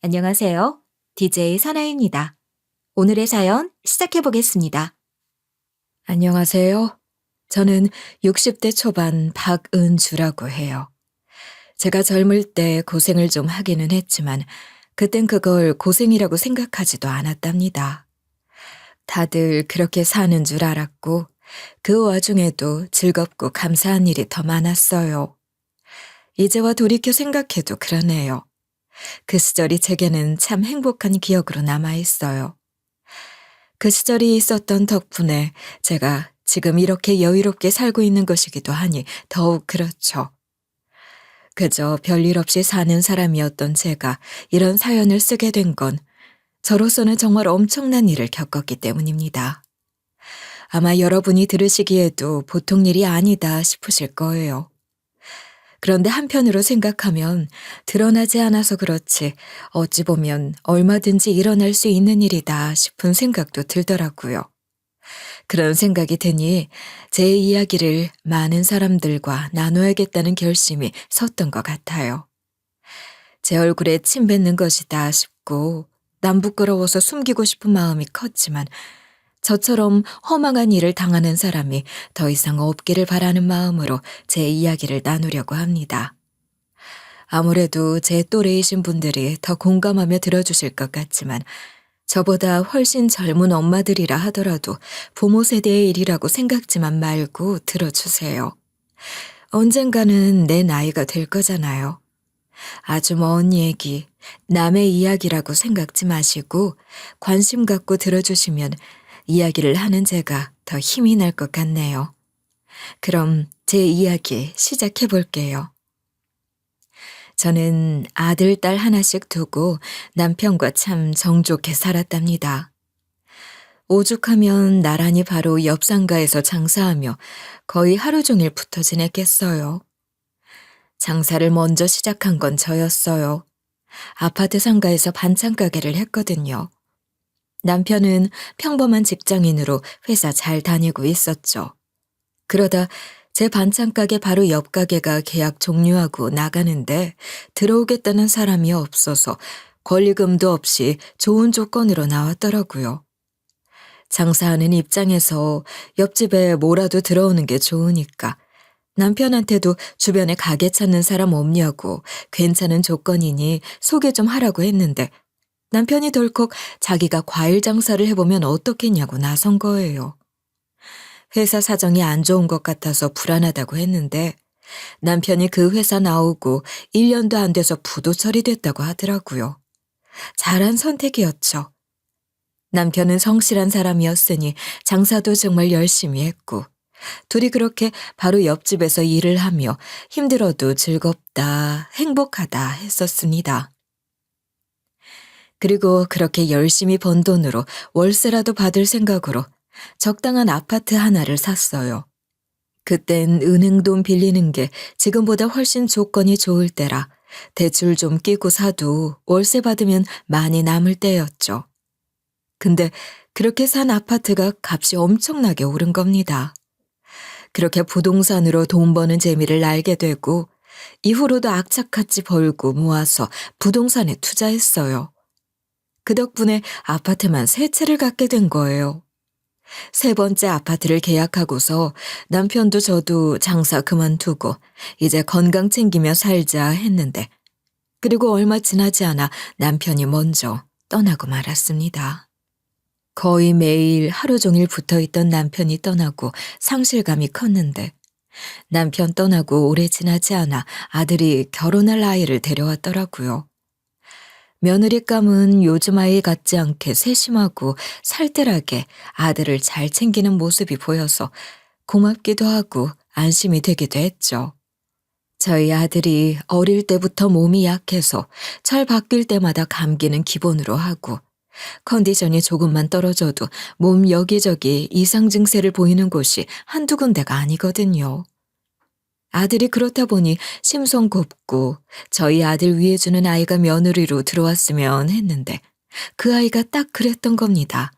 안녕하세요. DJ 선아입니다. 오늘의 사연 시작해 보겠습니다. 안녕하세요. 저는 60대 초반 박은주라고 해요. 제가 젊을 때 고생을 좀 하기는 했지만 그땐 그걸 고생이라고 생각하지도 않았답니다. 다들 그렇게 사는 줄 알았고 그 와중에도 즐겁고 감사한 일이 더 많았어요. 이제와 돌이켜 생각해도 그러네요. 그 시절이 제게는 참 행복한 기억으로 남아있어요. 그 시절이 있었던 덕분에 제가 지금 이렇게 여유롭게 살고 있는 것이기도 하니 더욱 그렇죠. 그저 별일 없이 사는 사람이었던 제가 이런 사연을 쓰게 된 건 저로서는 정말 엄청난 일을 겪었기 때문입니다. 아마 여러분이 들으시기에도 보통 일이 아니다 싶으실 거예요. 그런데 한편으로 생각하면 드러나지 않아서 그렇지 어찌 보면 얼마든지 일어날 수 있는 일이다 싶은 생각도 들더라고요. 그런 생각이 드니 제 이야기를 많은 사람들과 나눠야겠다는 결심이 섰던 것 같아요. 제 얼굴에 침 뱉는 것이다 싶고 남 부끄러워서 숨기고 싶은 마음이 컸지만 저처럼 허망한 일을 당하는 사람이 더 이상 없기를 바라는 마음으로 제 이야기를 나누려고 합니다. 아무래도 제 또래이신 분들이 더 공감하며 들어주실 것 같지만 저보다 훨씬 젊은 엄마들이라 하더라도 부모 세대의 일이라고 생각지만 말고 들어주세요. 언젠가는 내 나이가 될 거잖아요. 아주 먼 얘기, 남의 이야기라고 생각지 마시고 관심 갖고 들어주시면 이야기를 하는 제가 더 힘이 날 것 같네요. 그럼 제 이야기 시작해 볼게요. 저는 아들, 딸 하나씩 두고 남편과 참 정좋게 살았답니다. 오죽하면 나란히 바로 옆 상가에서 장사하며 거의 하루 종일 붙어 지냈겠어요. 장사를 먼저 시작한 건 저였어요. 아파트 상가에서 반찬 가게를 했거든요. 남편은 평범한 직장인으로 회사 잘 다니고 있었죠. 그러다 제 반찬 가게 바로 옆 가게가 계약 종료하고 나가는데 들어오겠다는 사람이 없어서 권리금도 없이 좋은 조건으로 나왔더라고요. 장사하는 입장에서 옆집에 뭐라도 들어오는 게 좋으니까 남편한테도 주변에 가게 찾는 사람 없냐고 괜찮은 조건이니 소개 좀 하라고 했는데 남편이 덜컥 자기가 과일 장사를 해보면 어떻겠냐고 나선 거예요. 회사 사정이 안 좋은 것 같아서 불안하다고 했는데 남편이 그 회사 나오고 1년도 안 돼서 부도 처리됐다고 하더라고요. 잘한 선택이었죠. 남편은 성실한 사람이었으니 장사도 정말 열심히 했고 둘이 그렇게 바로 옆집에서 일을 하며 힘들어도 즐겁다, 행복하다 했었습니다. 그리고 그렇게 열심히 번 돈으로 월세라도 받을 생각으로 적당한 아파트 하나를 샀어요. 그땐 은행 돈 빌리는 게 지금보다 훨씬 조건이 좋을 때라 대출 좀 끼고 사도 월세 받으면 많이 남을 때였죠. 근데 그렇게 산 아파트가 값이 엄청나게 오른 겁니다. 그렇게 부동산으로 돈 버는 재미를 알게 되고 이후로도 악착같이 벌고 모아서 부동산에 투자했어요. 그 덕분에 아파트만 3채를 갖게 된 거예요. 3번째 아파트를 계약하고서 남편도 저도 장사 그만두고 이제 건강 챙기며 살자 했는데 그리고 얼마 지나지 않아 남편이 먼저 떠나고 말았습니다. 거의 매일 하루 종일 붙어있던 남편이 떠나고 상실감이 컸는데 남편 떠나고 오래 지나지 않아 아들이 결혼할 아이를 데려왔더라고요. 며느리감은 요즘 아이 같지 않게 세심하고 살뜰하게 아들을 잘 챙기는 모습이 보여서 고맙기도 하고 안심이 되기도 했죠. 저희 아들이 어릴 때부터 몸이 약해서 철 바뀔 때마다 감기는 기본으로 하고 컨디션이 조금만 떨어져도 몸 여기저기 이상 증세를 보이는 곳이 한두 군데가 아니거든요. 아들이 그렇다 보니 심성곱고 저희 아들 위해주는 아이가 며느리로 들어왔으면 했는데 그 아이가 딱 그랬던 겁니다.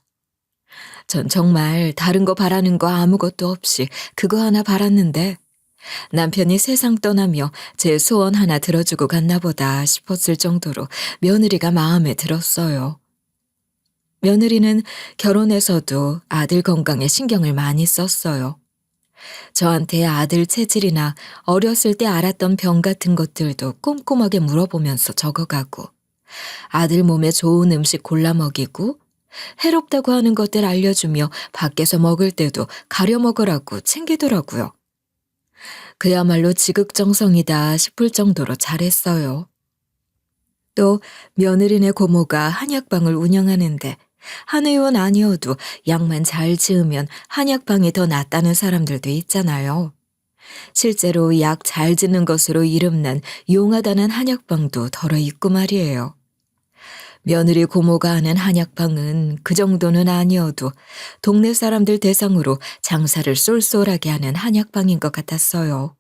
전 정말 다른 거 바라는 거 아무것도 없이 그거 하나 바랐는데 남편이 세상 떠나며 제 소원 하나 들어주고 갔나 보다 싶었을 정도로 며느리가 마음에 들었어요. 며느리는 결혼해서도 아들 건강에 신경을 많이 썼어요. 저한테 아들 체질이나 어렸을 때 알았던 병 같은 것들도 꼼꼼하게 물어보면서 적어가고, 아들 몸에 좋은 음식 골라 먹이고, 해롭다고 하는 것들 알려주며 밖에서 먹을 때도 가려 먹으라고 챙기더라고요. 그야말로 지극정성이다 싶을 정도로 잘했어요. 또 며느리네 고모가 한약방을 운영하는데 한의원 아니어도 약만 잘 지으면 한약방이 더 낫다는 사람들도 있잖아요. 실제로 약 잘 짓는 것으로 이름난 용하다는 한약방도 덜어 있고 말이에요. 며느리 고모가 하는 한약방은 그 정도는 아니어도 동네 사람들 대상으로 장사를 쏠쏠하게 하는 한약방인 것 같았어요.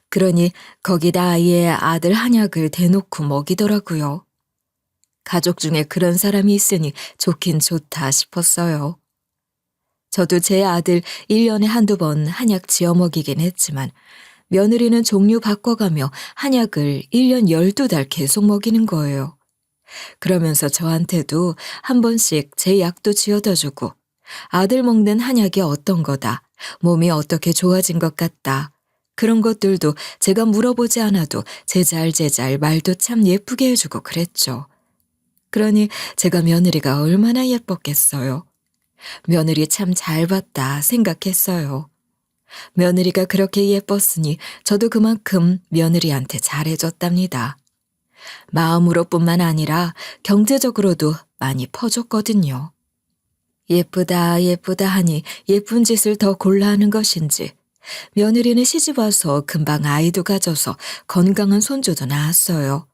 그러니 거기다 아예 아들 한약을 대놓고 먹이더라고요. 가족 중에 그런 사람이 있으니 좋긴 좋다 싶었어요. 저도 제 아들 1년에 한두 번 한약 지어 먹이긴 했지만 며느리는 종류 바꿔가며 한약을 1년 12달 계속 먹이는 거예요. 그러면서 저한테도 한 번씩 제 약도 지어다 주고, 아들 먹는 한약이 어떤 거다, 몸이 어떻게 좋아진 것 같다, 그런 것들도 제가 물어보지 않아도 제잘제잘 말도 참 예쁘게 해주고 그랬죠. 그러니 제가 며느리가 얼마나 예뻤겠어요. 며느리 참 잘 봤다 생각했어요. 며느리가 그렇게 예뻤으니 저도 그만큼 며느리한테 잘해줬답니다. 마음으로뿐만 아니라 경제적으로도 많이 퍼줬거든요. 예쁘다 예쁘다 하니 예쁜 짓을 더 골라 하는 것인지, 며느리는 시집와서 금방 아이도 가져서 건강한 손주도 낳았어요.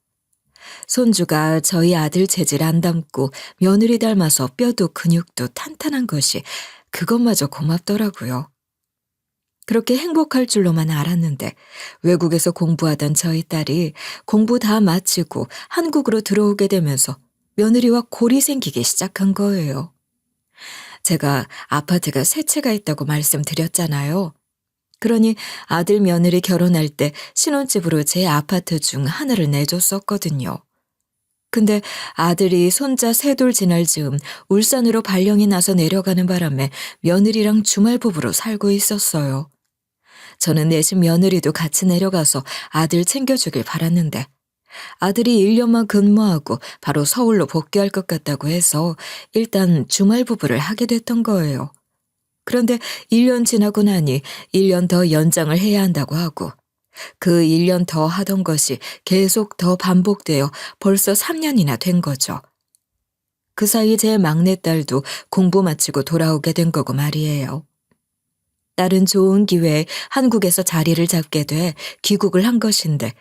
손주가 저희 아들 체질 안 닮고 며느리 닮아서 뼈도 근육도 탄탄한 것이 그것마저 고맙더라고요. 그렇게 행복할 줄로만 알았는데 외국에서 공부하던 저희 딸이 공부 다 마치고 한국으로 들어오게 되면서 며느리와 골이 생기기 시작한 거예요. 제가 아파트가 세 채가 있다고 말씀드렸잖아요. 그러니 아들 며느리 결혼할 때 신혼집으로 제 아파트 중 하나를 내줬었거든요. 근데 아들이 손자 세돌 지날 즈음 울산으로 발령이 나서 내려가는 바람에 며느리랑 주말 부부로 살고 있었어요. 저는 내신 며느리도 같이 내려가서 아들 챙겨주길 바랐는데 아들이 1년만 근무하고 바로 서울로 복귀할 것 같다고 해서 일단 주말 부부를 하게 됐던 거예요. 그런데 1년 지나고 나니 1년 더 연장을 해야 한다고 하고, 그 1년 더 하던 것이 계속 더 반복되어 벌써 3년이나 된 거죠. 그 사이 제 막내딸도 공부 마치고 돌아오게 된 거고 말이에요. 딸은 좋은 기회에 한국에서 자리를 잡게 돼 귀국을 한 것인데,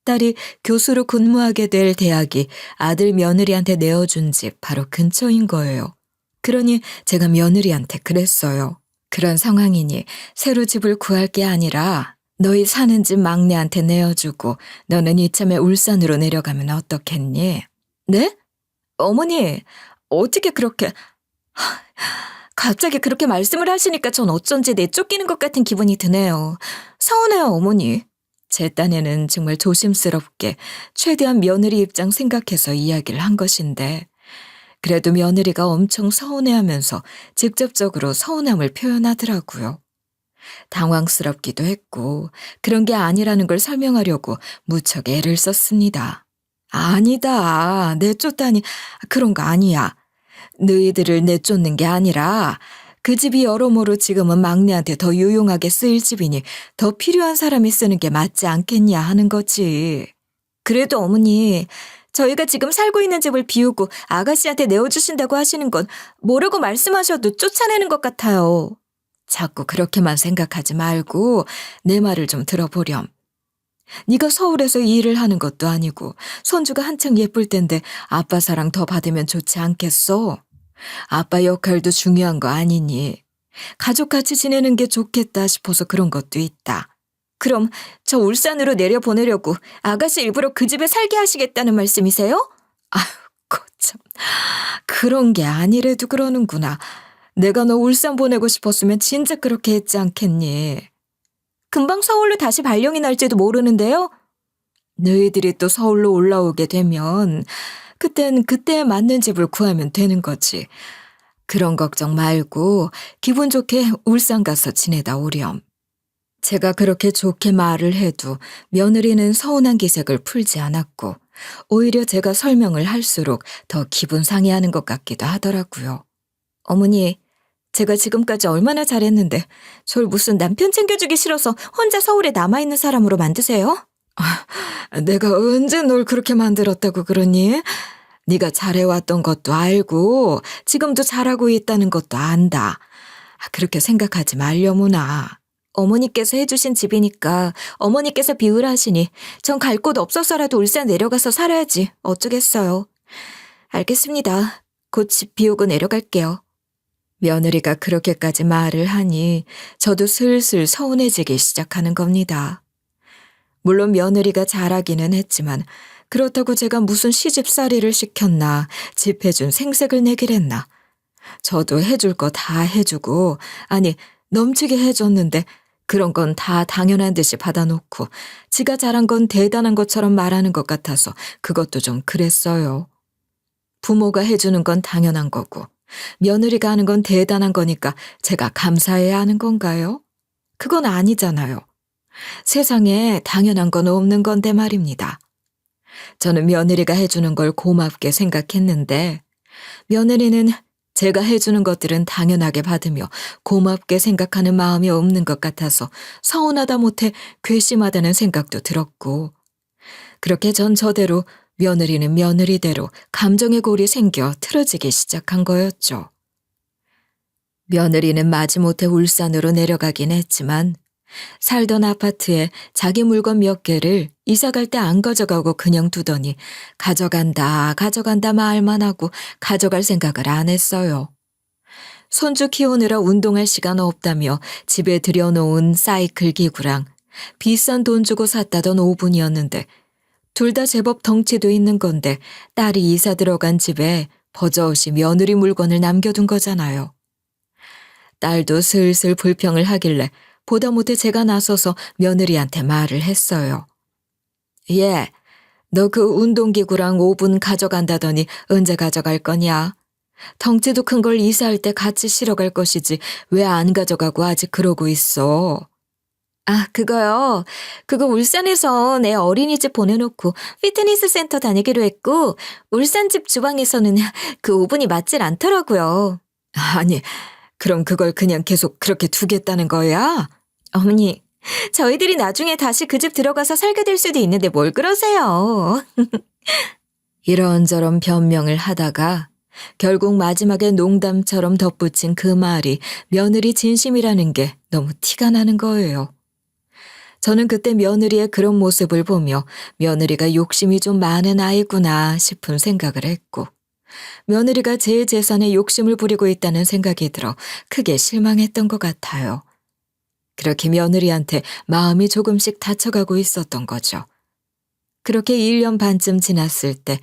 딸이 교수로 근무하게 될 대학이 아들 며느리한테 내어준 집 바로 근처인 거예요. 그러니 제가 며느리한테 그랬어요. 그런 상황이니 새로 집을 구할 게 아니라 너희 사는 집 막내한테 내어주고 너는 이참에 울산으로 내려가면 어떻겠니? 네? 어머니, 어떻게 그렇게... 갑자기 그렇게 말씀을 하시니까 전 어쩐지 내쫓기는 것 같은 기분이 드네요. 서운해요, 어머니. 제 딴에는 정말 조심스럽게 최대한 며느리 입장 생각해서 이야기를 한 것인데, 그래도 며느리가 엄청 서운해하면서 직접적으로 서운함을 표현하더라고요. 당황스럽기도 했고 그런 게 아니라는 걸 설명하려고 무척 애를 썼습니다. 아니다, 내쫓다니 그런 거 아니야. 너희들을 내쫓는 게 아니라 그 집이 여러모로 지금은 막내한테 더 유용하게 쓰일 집이니 더 필요한 사람이 쓰는 게 맞지 않겠냐 하는 거지. 그래도 어머니, 저희가 지금 살고 있는 집을 비우고 아가씨한테 내어주신다고 하시는 건 뭐라고 말씀하셔도 쫓아내는 것 같아요. 자꾸 그렇게만 생각하지 말고 내 말을 좀 들어보렴. 네가 서울에서 이 일을 하는 것도 아니고 손주가 한창 예쁠 텐데 아빠 사랑 더 받으면 좋지 않겠어? 아빠 역할도 중요한 거 아니니. 가족같이 지내는 게 좋겠다 싶어서 그런 것도 있다. 그럼 저 울산으로 내려보내려고 아가씨 일부러 그 집에 살게 하시겠다는 말씀이세요? 아휴, 거참. 그런 게 아니래도 그러는구나. 내가 너 울산 보내고 싶었으면 진짜 그렇게 했지 않겠니? 금방 서울로 다시 발령이 날지도 모르는데요. 너희들이 또 서울로 올라오게 되면 그땐 그때에 맞는 집을 구하면 되는 거지. 그런 걱정 말고 기분 좋게 울산 가서 지내다 오렴. 제가 그렇게 좋게 말을 해도 며느리는 서운한 기색을 풀지 않았고 오히려 제가 설명을 할수록 더 기분 상해하는 것 같기도 하더라고요. 어머니, 제가 지금까지 얼마나 잘했는데 절 무슨 남편 챙겨주기 싫어서 혼자 서울에 남아있는 사람으로 만드세요? 내가 언제 널 그렇게 만들었다고 그러니? 네가 잘해왔던 것도 알고 지금도 잘하고 있다는 것도 안다. 그렇게 생각하지 말려무나. 어머니께서 해주신 집이니까 어머니께서 비우라 하시니 전 갈 곳 없어서라도 울산 내려가서 살아야지 어쩌겠어요. 알겠습니다. 곧 집 비우고 내려갈게요. 며느리가 그렇게까지 말을 하니 저도 슬슬 서운해지기 시작하는 겁니다. 물론 며느리가 잘하기는 했지만 그렇다고 제가 무슨 시집살이를 시켰나 집 해준 생색을 내기랬나. 저도 해줄 거 다 해주고 아니 넘치게 해줬는데 그런 건 다 당연한 듯이 받아놓고 지가 잘한 건 대단한 것처럼 말하는 것 같아서 그것도 좀 그랬어요. 부모가 해주는 건 당연한 거고 며느리가 하는 건 대단한 거니까 제가 감사해야 하는 건가요? 그건 아니잖아요. 세상에 당연한 건 없는 건데 말입니다. 저는 며느리가 해주는 걸 고맙게 생각했는데 며느리는 제가 해주는 것들은 당연하게 받으며 고맙게 생각하는 마음이 없는 것 같아서 서운하다 못해 괘씸하다는 생각도 들었고 그렇게 전 저대로 며느리는 며느리대로 감정의 골이 생겨 틀어지기 시작한 거였죠. 며느리는 마지못해 울산으로 내려가긴 했지만 살던 아파트에 자기 물건 몇 개를 이사 갈 때 안 가져가고 그냥 두더니 가져간다 말만 하고 가져갈 생각을 안 했어요. 손주 키우느라 운동할 시간 없다며 집에 들여놓은 사이클 기구랑 비싼 돈 주고 샀다던 오븐이었는데 둘 다 제법 덩치도 있는 건데 딸이 이사 들어간 집에 버젓이 며느리 물건을 남겨둔 거잖아요. 딸도 슬슬 불평을 하길래 보다 못해 제가 나서서 며느리한테 말을 했어요. 얘, 너 그 운동기구랑 오븐 가져간다더니 언제 가져갈 거냐? 덩치도 큰 걸 이사할 때 같이 실어갈 것이지 왜 안 가져가고 아직 그러고 있어? 그거요. 그거 울산에서 내 어린이집 보내놓고 피트니스 센터 다니기로 했고 울산집 주방에서는 그 오븐이 맞질 않더라고요. 아니, 그럼 그걸 그냥 계속 그렇게 두겠다는 거야? 어머니, 저희들이 나중에 다시 그 집 들어가서 살게 될 수도 있는데 뭘 그러세요? 이런저런 변명을 하다가 결국 마지막에 농담처럼 덧붙인 그 말이 며느리 진심이라는 게 너무 티가 나는 거예요. 저는 그때 며느리의 그런 모습을 보며 며느리가 욕심이 좀 많은 아이구나 싶은 생각을 했고 며느리가 제 재산에 욕심을 부리고 있다는 생각이 들어 크게 실망했던 것 같아요. 그렇게 며느리한테 마음이 조금씩 다쳐가고 있었던 거죠. 그렇게 1년 반쯤 지났을 때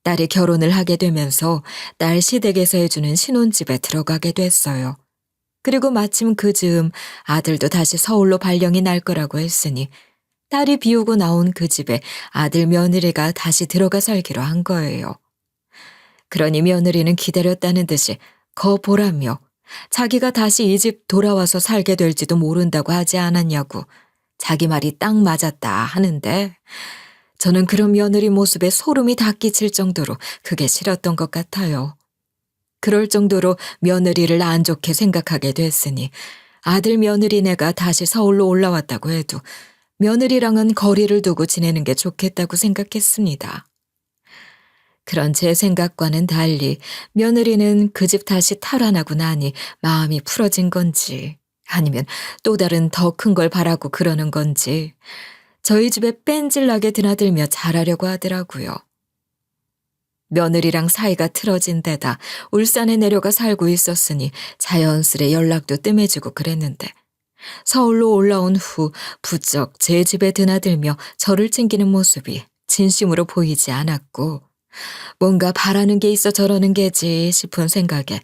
딸이 결혼을 하게 되면서 딸 시댁에서 해주는 신혼집에 들어가게 됐어요. 그리고 마침 그 즈음 아들도 다시 서울로 발령이 날 거라고 했으니 딸이 비우고 나온 그 집에 아들 며느리가 다시 들어가 살기로 한 거예요. 그러니 며느리는 기다렸다는 듯이 거보라며 자기가 다시 이 집 돌아와서 살게 될지도 모른다고 하지 않았냐고 자기 말이 딱 맞았다 하는데 저는 그런 며느리 모습에 소름이 다 끼칠 정도로 그게 싫었던 것 같아요. 그럴 정도로 며느리를 안 좋게 생각하게 됐으니 아들 며느리네가 다시 서울로 올라왔다고 해도 며느리랑은 거리를 두고 지내는 게 좋겠다고 생각했습니다. 그런 제 생각과는 달리 며느리는 그 집 다시 탈환하고 나니 마음이 풀어진 건지 아니면 또 다른 더 큰 걸 바라고 그러는 건지 저희 집에 뺀질나게 드나들며 잘하려고 하더라고요. 며느리랑 사이가 틀어진 데다 울산에 내려가 살고 있었으니 자연스레 연락도 뜸해지고 그랬는데 서울로 올라온 후 부쩍 제 집에 드나들며 저를 챙기는 모습이 진심으로 보이지 않았고 뭔가 바라는 게 있어 저러는 게지 싶은 생각에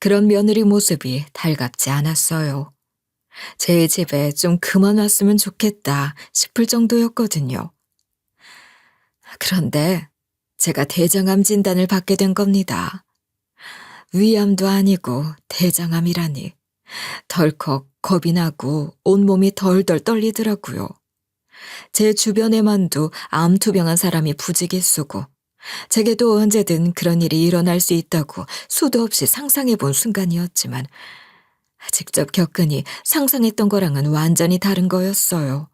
그런 며느리 모습이 달갑지 않았어요. 제 집에 좀 그만 왔으면 좋겠다 싶을 정도였거든요. 그런데 제가 대장암 진단을 받게 된 겁니다. 위암도 아니고 대장암이라니. 덜컥 겁이 나고 온몸이 덜덜 떨리더라고요. 제 주변에만도 암 투병한 사람이 부지기수고 제게도 언제든 그런 일이 일어날 수 있다고 수도 없이 상상해 본 순간이었지만 직접 겪으니 상상했던 거랑은 완전히 다른 거였어요.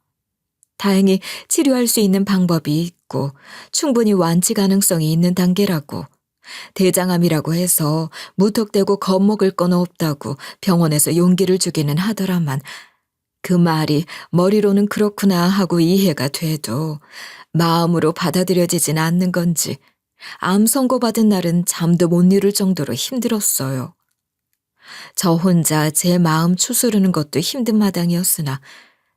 다행히 치료할 수 있는 방법이 있고 충분히 완치 가능성이 있는 단계라고, 대장암이라고 해서 무턱대고 겁먹을 건 없다고 병원에서 용기를 주기는 하더라만 그 말이 머리로는 그렇구나 하고 이해가 돼도 마음으로 받아들여지진 않는 건지 암 선고받은 날은 잠도 못 이룰 정도로 힘들었어요. 저 혼자 제 마음 추스르는 것도 힘든 마당이었으나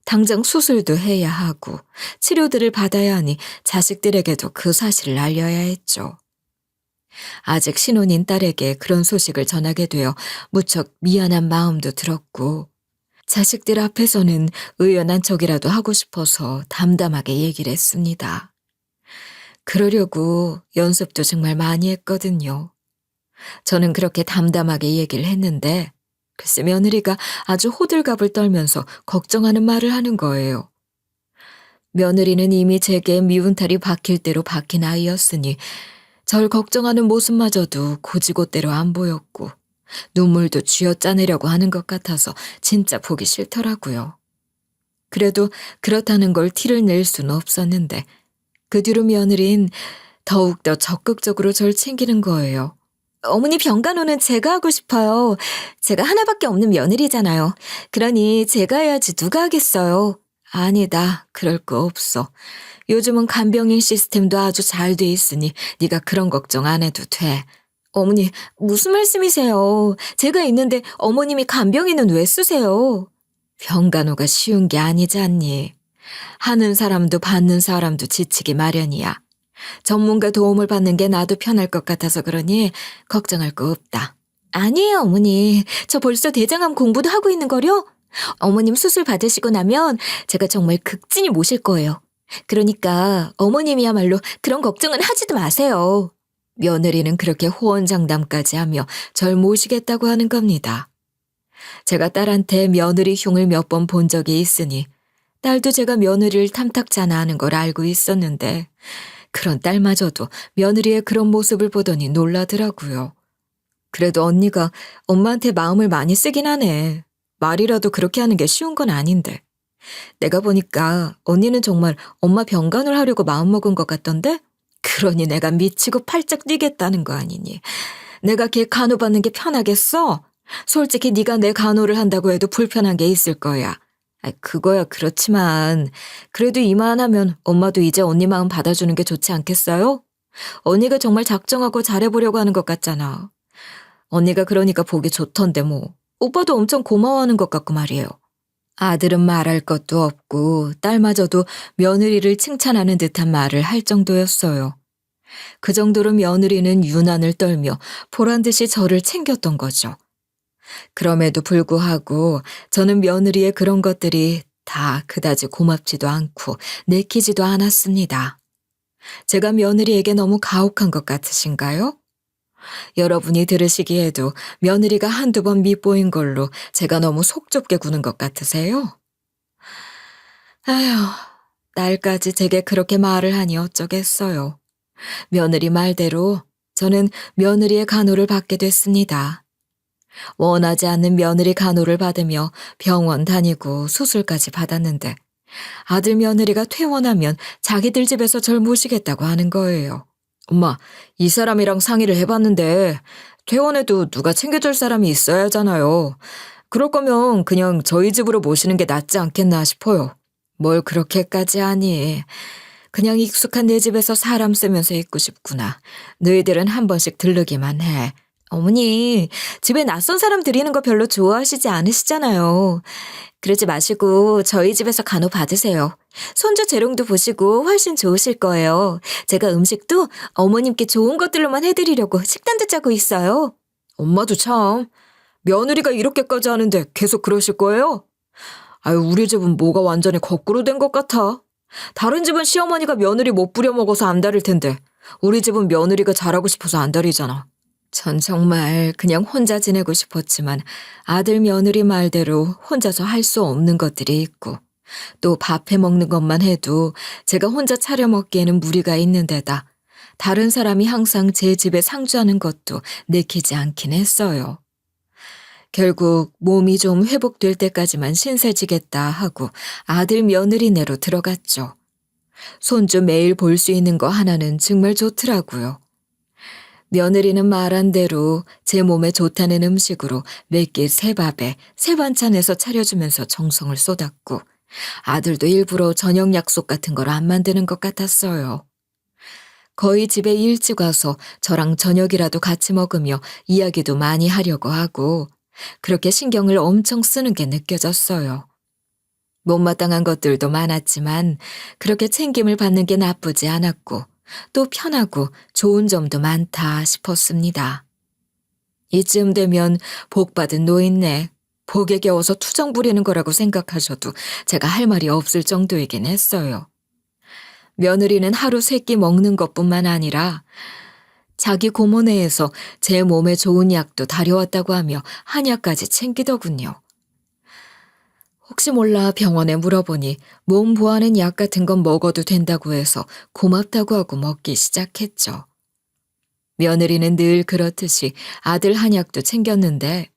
당장 수술도 해야 하고 치료들을 받아야 하니 자식들에게도 그 사실을 알려야 했죠. 아직 신혼인 딸에게 그런 소식을 전하게 되어 무척 미안한 마음도 들었고 자식들 앞에서는 의연한 척이라도 하고 싶어서 담담하게 얘기를 했습니다. 그러려고 연습도 정말 많이 했거든요. 저는 그렇게 담담하게 얘기를 했는데 글쎄 며느리가 아주 호들갑을 떨면서 걱정하는 말을 하는 거예요. 며느리는 이미 제게 미운 탈이 박힐 대로 박힌 아이였으니 절 걱정하는 모습마저도 고지고대로 안 보였고 눈물도 쥐어짜내려고 하는 것 같아서 진짜 보기 싫더라고요. 그래도 그렇다는 걸 티를 낼 수는 없었는데 그 뒤로 며느린 더욱더 적극적으로 절 챙기는 거예요. 어머니 병간호는 제가 하고 싶어요. 제가 하나밖에 없는 며느리잖아요. 그러니 제가 해야지 누가 하겠어요. 아니다. 그럴 거 없어. 요즘은 간병인 시스템도 아주 잘 돼 있으니 네가 그런 걱정 안 해도 돼. 어머니 무슨 말씀이세요? 제가 있는데 어머님이 간병인은 왜 쓰세요? 병간호가 쉬운 게 아니지 않니? 하는 사람도 받는 사람도 지치기 마련이야. 전문가 도움을 받는 게 나도 편할 것 같아서 그러니 걱정할 거 없다. 아니에요, 어머니. 저 벌써 대장암 공부도 하고 있는 거려? 어머님 수술 받으시고 나면 제가 정말 극진히 모실 거예요. 그러니까 어머님이야말로 그런 걱정은 하지도 마세요. 며느리는 그렇게 호언장담까지 하며 절 모시겠다고 하는 겁니다. 제가 딸한테 며느리 흉을 몇 번 본 적이 있으니 딸도 제가 며느리를 탐탁지 않아 하는 걸 알고 있었는데 그런 딸마저도 며느리의 그런 모습을 보더니 놀라더라고요. 그래도 언니가 엄마한테 마음을 많이 쓰긴 하네. 말이라도 그렇게 하는 게 쉬운 건 아닌데. 내가 보니까 언니는 정말 엄마 병간호를 하려고 마음먹은 것 같던데? 그러니 내가 미치고 팔짝 뛰겠다는 거 아니니. 내가 걔 간호받는 게 편하겠어? 솔직히 네가 내 간호를 한다고 해도 불편한 게 있을 거야. 그거야 그렇지만 그래도 이만하면 엄마도 이제 언니 마음 받아주는 게 좋지 않겠어요? 언니가 정말 작정하고 잘해보려고 하는 것 같잖아. 언니가 그러니까 보기 좋던데 뭐. 오빠도 엄청 고마워하는 것 같고 말이에요. 아들은 말할 것도 없고 딸마저도 며느리를 칭찬하는 듯한 말을 할 정도였어요. 그 정도로 며느리는 유난을 떨며 보란듯이 저를 챙겼던 거죠. 그럼에도 불구하고 저는 며느리의 그런 것들이 다 그다지 고맙지도 않고 내키지도 않았습니다. 제가 며느리에게 너무 가혹한 것 같으신가요? 여러분이 들으시기에도 며느리가 한두 번 밉보인 걸로 제가 너무 속 좁게 구는 것 같으세요? 아휴, 딸까지 제게 그렇게 말을 하니 어쩌겠어요. 며느리 말대로 저는 며느리의 간호를 받게 됐습니다. 원하지 않는 며느리 간호를 받으며 병원 다니고 수술까지 받았는데 아들 며느리가 퇴원하면 자기들 집에서 절 모시겠다고 하는 거예요. 엄마, 이 사람이랑 상의를 해봤는데 퇴원해도 누가 챙겨줄 사람이 있어야 하잖아요. 그럴 거면 그냥 저희 집으로 모시는 게 낫지 않겠나 싶어요. 뭘 그렇게까지 하니. 그냥 익숙한 내 집에서 사람 쓰면서 있고 싶구나. 너희들은 한 번씩 들르기만 해. 어머니, 집에 낯선 사람 들이는 거 별로 좋아하시지 않으시잖아요. 그러지 마시고 저희 집에서 간호 받으세요. 손주 재롱도 보시고 훨씬 좋으실 거예요. 제가 음식도 어머님께 좋은 것들로만 해드리려고 식단도 짜고 있어요. 엄마도 참, 며느리가 이렇게까지 하는데 계속 그러실 거예요? 아유, 우리 집은 뭐가 완전히 거꾸로 된 것 같아. 다른 집은 시어머니가 며느리 못 부려먹어서 안 다릴 텐데 우리 집은 며느리가 잘하고 싶어서 안 다리잖아. 전 정말 그냥 혼자 지내고 싶었지만 아들 며느리 말대로 혼자서 할 수 없는 것들이 있고 또 밥해 먹는 것만 해도 제가 혼자 차려 먹기에는 무리가 있는 데다 다른 사람이 항상 제 집에 상주하는 것도 내키지 않긴 했어요. 결국 몸이 좀 회복될 때까지만 신세지겠다 하고 아들 며느리네로 들어갔죠. 손주 매일 볼 수 있는 거 하나는 정말 좋더라고요. 며느리는 말한 대로 제 몸에 좋다는 음식으로 매끼 새밥에 새반찬에서 차려주면서 정성을 쏟았고 아들도 일부러 저녁 약속 같은 걸 안 만드는 것 같았어요. 거의 집에 일찍 와서 저랑 저녁이라도 같이 먹으며 이야기도 많이 하려고 하고 그렇게 신경을 엄청 쓰는 게 느껴졌어요. 못마땅한 것들도 많았지만 그렇게 챙김을 받는 게 나쁘지 않았고 또 편하고 좋은 점도 많다 싶었습니다. 이쯤 되면 복받은 노인네, 복에 겨워서 투정 부리는 거라고 생각하셔도 제가 할 말이 없을 정도이긴 했어요. 며느리는 하루 3끼 먹는 것뿐만 아니라 자기 고모네에서 제 몸에 좋은 약도 다려왔다고 하며 한약까지 챙기더군요. 혹시 몰라 병원에 물어보니 몸 보하는 약 같은 건 먹어도 된다고 해서 고맙다고 하고 먹기 시작했죠. 며느리는 늘 그렇듯이 아들 한약도 챙겼는데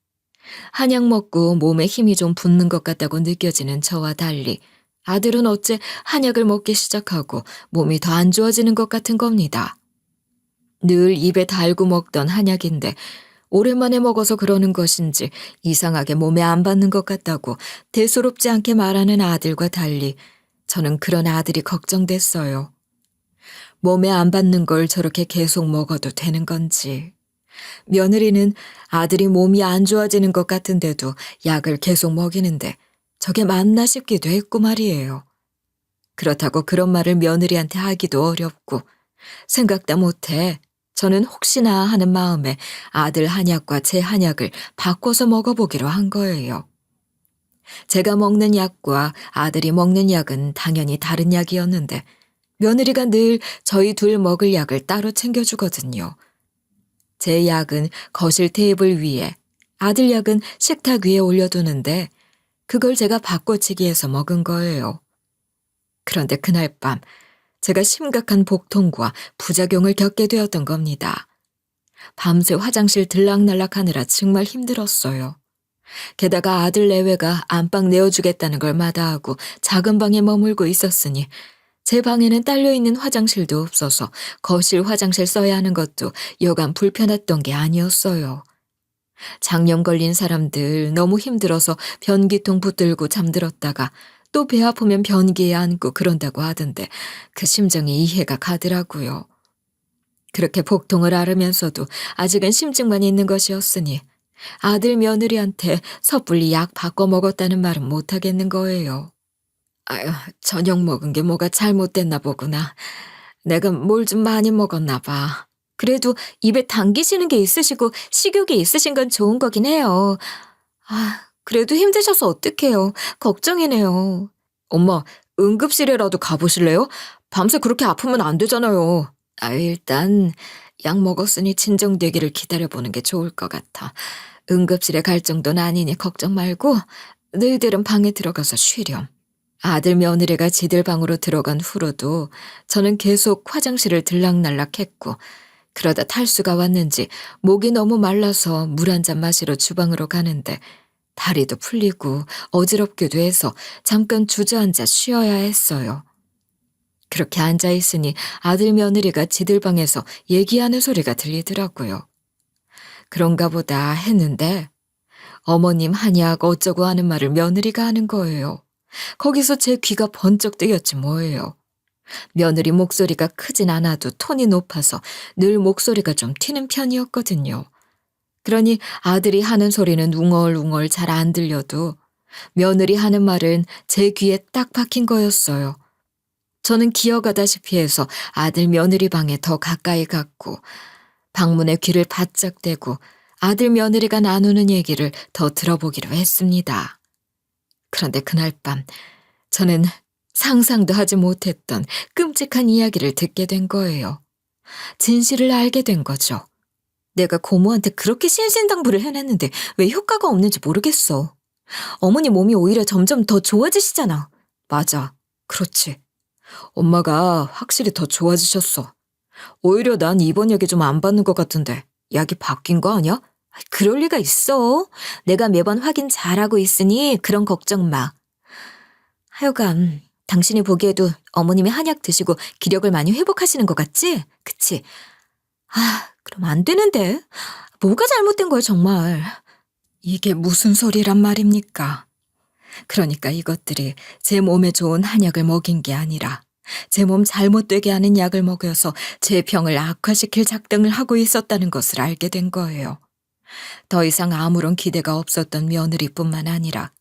한약 먹고 몸에 힘이 좀 붙는 것 같다고 느껴지는 저와 달리 아들은 어째 한약을 먹기 시작하고 몸이 더 안 좋아지는 것 같은 겁니다. 늘 입에 달고 먹던 한약인데 오랜만에 먹어서 그러는 것인지 이상하게 몸에 안 받는 것 같다고 대수롭지 않게 말하는 아들과 달리 저는 그런 아들이 걱정됐어요. 몸에 안 받는 걸 저렇게 계속 먹어도 되는 건지. 며느리는 아들이 몸이 안 좋아지는 것 같은데도 약을 계속 먹이는데 저게 맞나 싶기도 했고 말이에요. 그렇다고 그런 말을 며느리한테 하기도 어렵고 생각다 못해 저는 혹시나 하는 마음에 아들 한약과 제 한약을 바꿔서 먹어보기로 한 거예요. 제가 먹는 약과 아들이 먹는 약은 당연히 다른 약이었는데 며느리가 늘 저희 둘 먹을 약을 따로 챙겨주거든요. 제 약은 거실 테이블 위에, 아들 약은 식탁 위에 올려두는데 그걸 제가 바꿔치기해서 먹은 거예요. 그런데 그날 밤 제가 심각한 복통과 부작용을 겪게 되었던 겁니다. 밤새 화장실 들락날락하느라 정말 힘들었어요. 게다가 아들 내외가 안방 내어주겠다는 걸 마다하고 작은 방에 머물고 있었으니 제 방에는 딸려있는 화장실도 없어서 거실 화장실 써야 하는 것도 여간 불편했던 게 아니었어요. 장염 걸린 사람들 너무 힘들어서 변기통 붙들고 잠들었다가 또 배 아프면 변기에 앉고 그런다고 하던데 그 심정이 이해가 가더라고요. 그렇게 복통을 앓으면서도 아직은 심증만 있는 것이었으니 아들 며느리한테 섣불리 약 바꿔 먹었다는 말은 못하겠는 거예요. 아유, 저녁 먹은 게 뭐가 잘못됐나 보구나. 내가 뭘 좀 많이 먹었나 봐. 그래도 입에 당기시는 게 있으시고 식욕이 있으신 건 좋은 거긴 해요. 그래도 힘드셔서 어떡해요. 걱정이네요. 엄마, 응급실에라도 가보실래요? 밤새 그렇게 아프면 안 되잖아요. 일단 약 먹었으니 진정되기를 기다려보는 게 좋을 것 같아. 응급실에 갈 정도는 아니니 걱정 말고 너희들은 방에 들어가서 쉬렴. 아들 며느리가 지들 방으로 들어간 후로도 저는 계속 화장실을 들락날락했고 그러다 탈수가 왔는지 목이 너무 말라서 물 한 잔 마시러 주방으로 가는데 다리도 풀리고 어지럽기도 해서 잠깐 주저앉아 쉬어야 했어요. 그렇게 앉아있으니 아들 며느리가 지들 방에서 얘기하는 소리가 들리더라고요. 그런가 보다 했는데 어머님 한약 어쩌고 하는 말을 며느리가 하는 거예요. 거기서 제 귀가 번쩍 뜨였지 뭐예요. 며느리 목소리가 크진 않아도 톤이 높아서 늘 목소리가 좀 튀는 편이었거든요. 그러니 아들이 하는 소리는 웅얼웅얼 잘 안 들려도 며느리 하는 말은 제 귀에 딱 박힌 거였어요. 저는 기어가다시피 해서 아들 며느리 방에 더 가까이 갔고 방문에 귀를 바짝 대고 아들 며느리가 나누는 얘기를 더 들어보기로 했습니다. 그런데 그날 밤 저는 상상도 하지 못했던 끔찍한 이야기를 듣게 된 거예요. 진실을 알게 된 거죠. 내가 고모한테 그렇게 신신당부를 해냈는데 왜 효과가 없는지 모르겠어. 어머니 몸이 오히려 점점 더 좋아지시잖아. 맞아. 그렇지. 엄마가 확실히 더 좋아지셨어. 오히려 난 이번 약이 좀 안 받는 것 같은데 약이 바뀐 거 아니야? 그럴 리가 있어. 내가 매번 확인 잘하고 있으니 그런 걱정 마. 하여간 당신이 보기에도 어머님이 한약 드시고 기력을 많이 회복하시는 것 같지? 그치? 그럼 안 되는데. 뭐가 잘못된 거야 정말. 이게 무슨 소리란 말입니까? 그러니까 이것들이 제 몸에 좋은 한약을 먹인 게 아니라 제 몸 잘못되게 하는 약을 먹여서 제 병을 악화시킬 작정을 하고 있었다는 것을 알게 된 거예요. 더 이상 아무런 기대가 없었던 며느리뿐만 아니라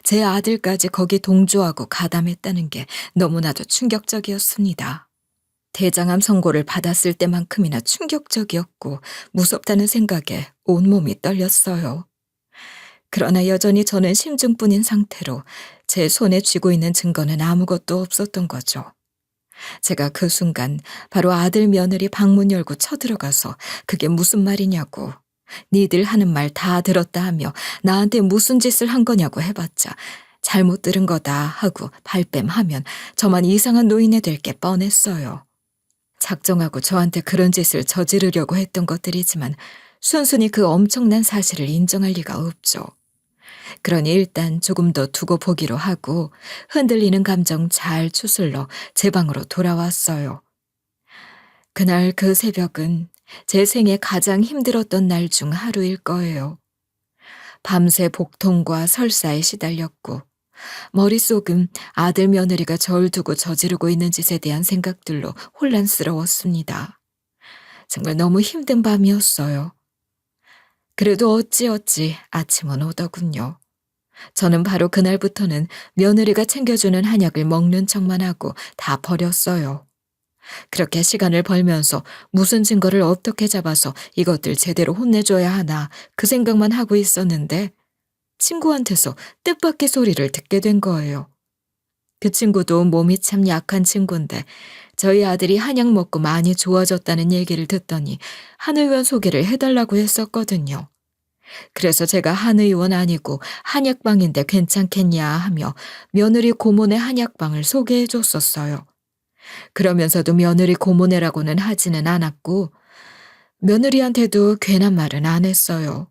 제 아들까지 거기 동조하고 가담했다는 게 너무나도 충격적이었습니다. 대장암 선고를 받았을 때만큼이나 충격적이었고 무섭다는 생각에 온몸이 떨렸어요. 그러나 여전히 저는 심증뿐인 상태로 제 손에 쥐고 있는 증거는 아무것도 없었던 거죠. 제가 그 순간 바로 아들 며느리 방문 열고 쳐들어가서 그게 무슨 말이냐고, 니들 하는 말 다 들었다 하며 나한테 무슨 짓을 한 거냐고 해봤자 잘못 들은 거다 하고 발뺌하면 저만 이상한 노인이 될 게 뻔했어요. 작정하고 저한테 그런 짓을 저지르려고 했던 것들이지만 순순히 그 엄청난 사실을 인정할 리가 없죠. 그러니 일단 조금 더 두고 보기로 하고 흔들리는 감정 잘 추슬러 제 방으로 돌아왔어요. 그날 그 새벽은 제 생에 가장 힘들었던 날 중 하루일 거예요. 밤새 복통과 설사에 시달렸고 머릿속은 아들 며느리가 절 두고 저지르고 있는 짓에 대한 생각들로 혼란스러웠습니다. 정말 너무 힘든 밤이었어요. 그래도 어찌어찌 아침은 오더군요. 저는 바로 그날부터는 며느리가 챙겨주는 한약을 먹는 척만 하고 다 버렸어요. 그렇게 시간을 벌면서 무슨 증거를 어떻게 잡아서 이것들 제대로 혼내줘야 하나 그 생각만 하고 있었는데 친구한테서 뜻밖의 소리를 듣게 된 거예요. 그 친구도 몸이 참 약한 친구인데 저희 아들이 한약 먹고 많이 좋아졌다는 얘기를 듣더니 한 의원 소개를 해달라고 했었거든요. 그래서 제가 한 의원 아니고 한약방인데 괜찮겠냐 하며 며느리 고모네 한약방을 소개해 줬었어요. 그러면서도 며느리 고모네라고는 하지는 않았고 며느리한테도 괜한 말은 안 했어요.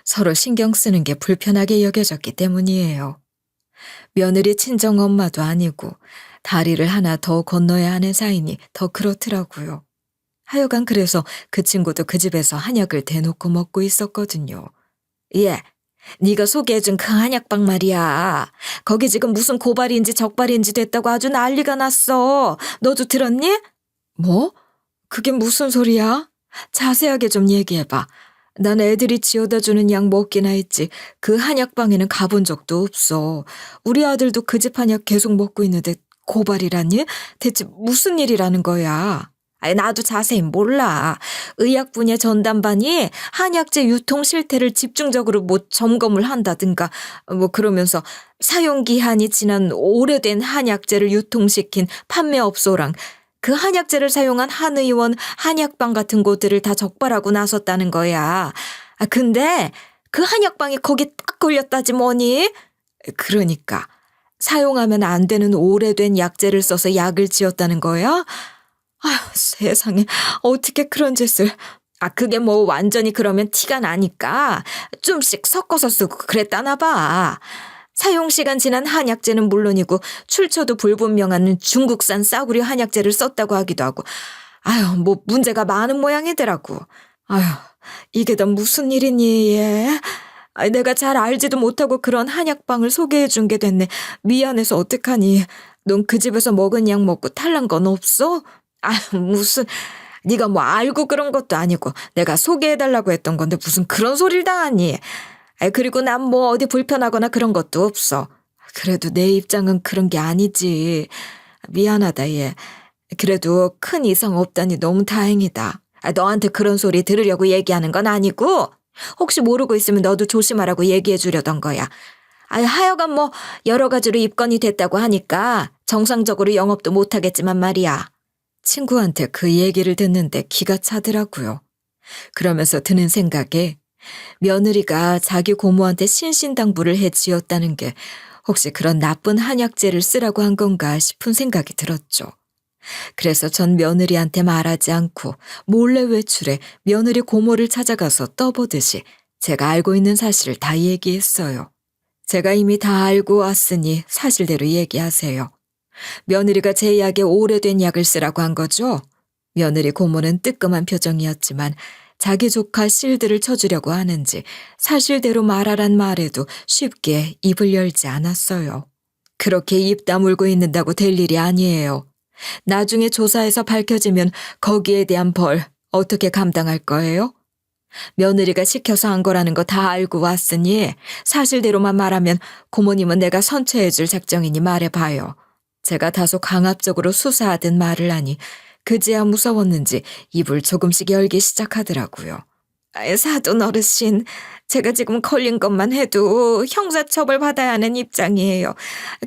서로 신경 쓰는 게 불편하게 여겨졌기 때문이에요. 며느리 친정엄마도 아니고 다리를 하나 더 건너야 하는 사이니 더 그렇더라고요. 하여간 그래서 그 친구도 그 집에서 한약을 대놓고 먹고 있었거든요. 예, 네가 소개해준 그 한약방 말이야. 거기 지금 무슨 고발인지 적발인지 됐다고 아주 난리가 났어. 너도 들었니? 뭐? 그게 무슨 소리야? 자세하게 좀 얘기해봐. 난 애들이 지어다 주는 약 먹기나 했지 그 한약방에는 가본 적도 없어. 우리 아들도 그 집 한약 계속 먹고 있는데 고발이라니? 대체 무슨 일이라는 거야? 나도 자세히 몰라. 의약 분야 전담반이 한약재 유통 실태를 집중적으로 점검을 한다든가 그러면서 사용기한이 지난 오래된 한약재를 유통시킨 판매업소랑 그 한약재를 사용한 한의원, 한약방 같은 곳들을 다 적발하고 나섰다는 거야. 근데 그 한약방이 거기 딱 걸렸다지 뭐니? 그러니까 사용하면 안 되는 오래된 약재를 써서 약을 지었다는 거야? 세상에 어떻게 그런 짓을. 그게 완전히 그러면 티가 나니까 좀씩 섞어서 쓰고 그랬다나 봐. 사용시간 지난 한약재는 물론이고 출처도 불분명한 중국산 싸구려 한약재를 썼다고 하기도 하고 문제가 많은 모양이더라고. 이게 다 무슨 일이니 얘. 내가 잘 알지도 못하고 그런 한약방을 소개해 준 게 됐네. 미안해서 어떡하니. 넌 그 집에서 먹은 약 먹고 탈난 건 없어? 무슨 네가 알고 그런 것도 아니고 내가 소개해달라고 했던 건데 무슨 그런 소리를 다 하니. 그리고 난 어디 불편하거나 그런 것도 없어. 그래도 내 입장은 그런 게 아니지. 미안하다 얘. 그래도 큰 이상 없다니 너무 다행이다. 너한테 그런 소리 들으려고 얘기하는 건 아니고 혹시 모르고 있으면 너도 조심하라고 얘기해 주려던 거야. 하여간 뭐 여러 가지로 입건이 됐다고 하니까 정상적으로 영업도 못하겠지만 말이야. 친구한테 그 얘기를 듣는데 기가 차더라고요. 그러면서 드는 생각에 며느리가 자기 고모한테 신신당부를 해 지었다는 게 혹시 그런 나쁜 한약재를 쓰라고 한 건가 싶은 생각이 들었죠. 그래서 전 며느리한테 말하지 않고 몰래 외출해 며느리 고모를 찾아가서 떠보듯이 제가 알고 있는 사실을 다 얘기했어요. 제가 이미 다 알고 왔으니 사실대로 얘기하세요. 며느리가 제 약에 오래된 약을 쓰라고 한 거죠? 며느리 고모는 뜨끔한 표정이었지만 자기 조카 실드를 쳐주려고 하는지 사실대로 말하란 말에도 쉽게 입을 열지 않았어요. 그렇게 입 다물고 있는다고 될 일이 아니에요. 나중에 조사해서 밝혀지면 거기에 대한 벌 어떻게 감당할 거예요? 며느리가 시켜서 한 거라는 거 다 알고 왔으니 사실대로만 말하면 고모님은 내가 선처해줄 작정이니 말해봐요. 제가 다소 강압적으로 수사하듯 말을 하니 그제야 무서웠는지 입을 조금씩 열기 시작하더라고요. 사돈 어르신, 제가 지금 걸린 것만 해도 형사처벌 받아야 하는 입장이에요.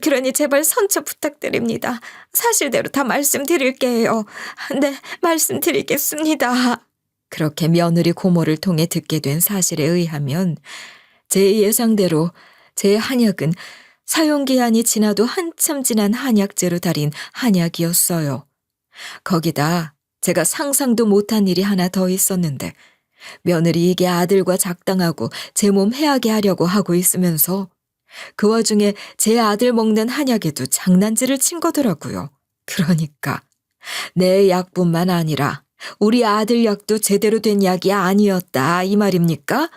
그러니 제발 선처 부탁드립니다. 사실대로 다 말씀드릴게요. 네, 말씀드리겠습니다. 그렇게 며느리 고모를 통해 듣게 된 사실에 의하면 제 예상대로 제 한약은 사용기한이 지나도 한참 지난 한약재로 달인 한약이었어요. 거기다 제가 상상도 못한 일이 하나 더 있었는데 며느리에게 아들과 작당하고 제 몸 해하게 하려고 하고 있으면서 그 와중에 제 아들 먹는 한약에도 장난질을 친 거더라고요. 그러니까 내 약뿐만 아니라 우리 아들 약도 제대로 된 약이 아니었다 이 말입니까?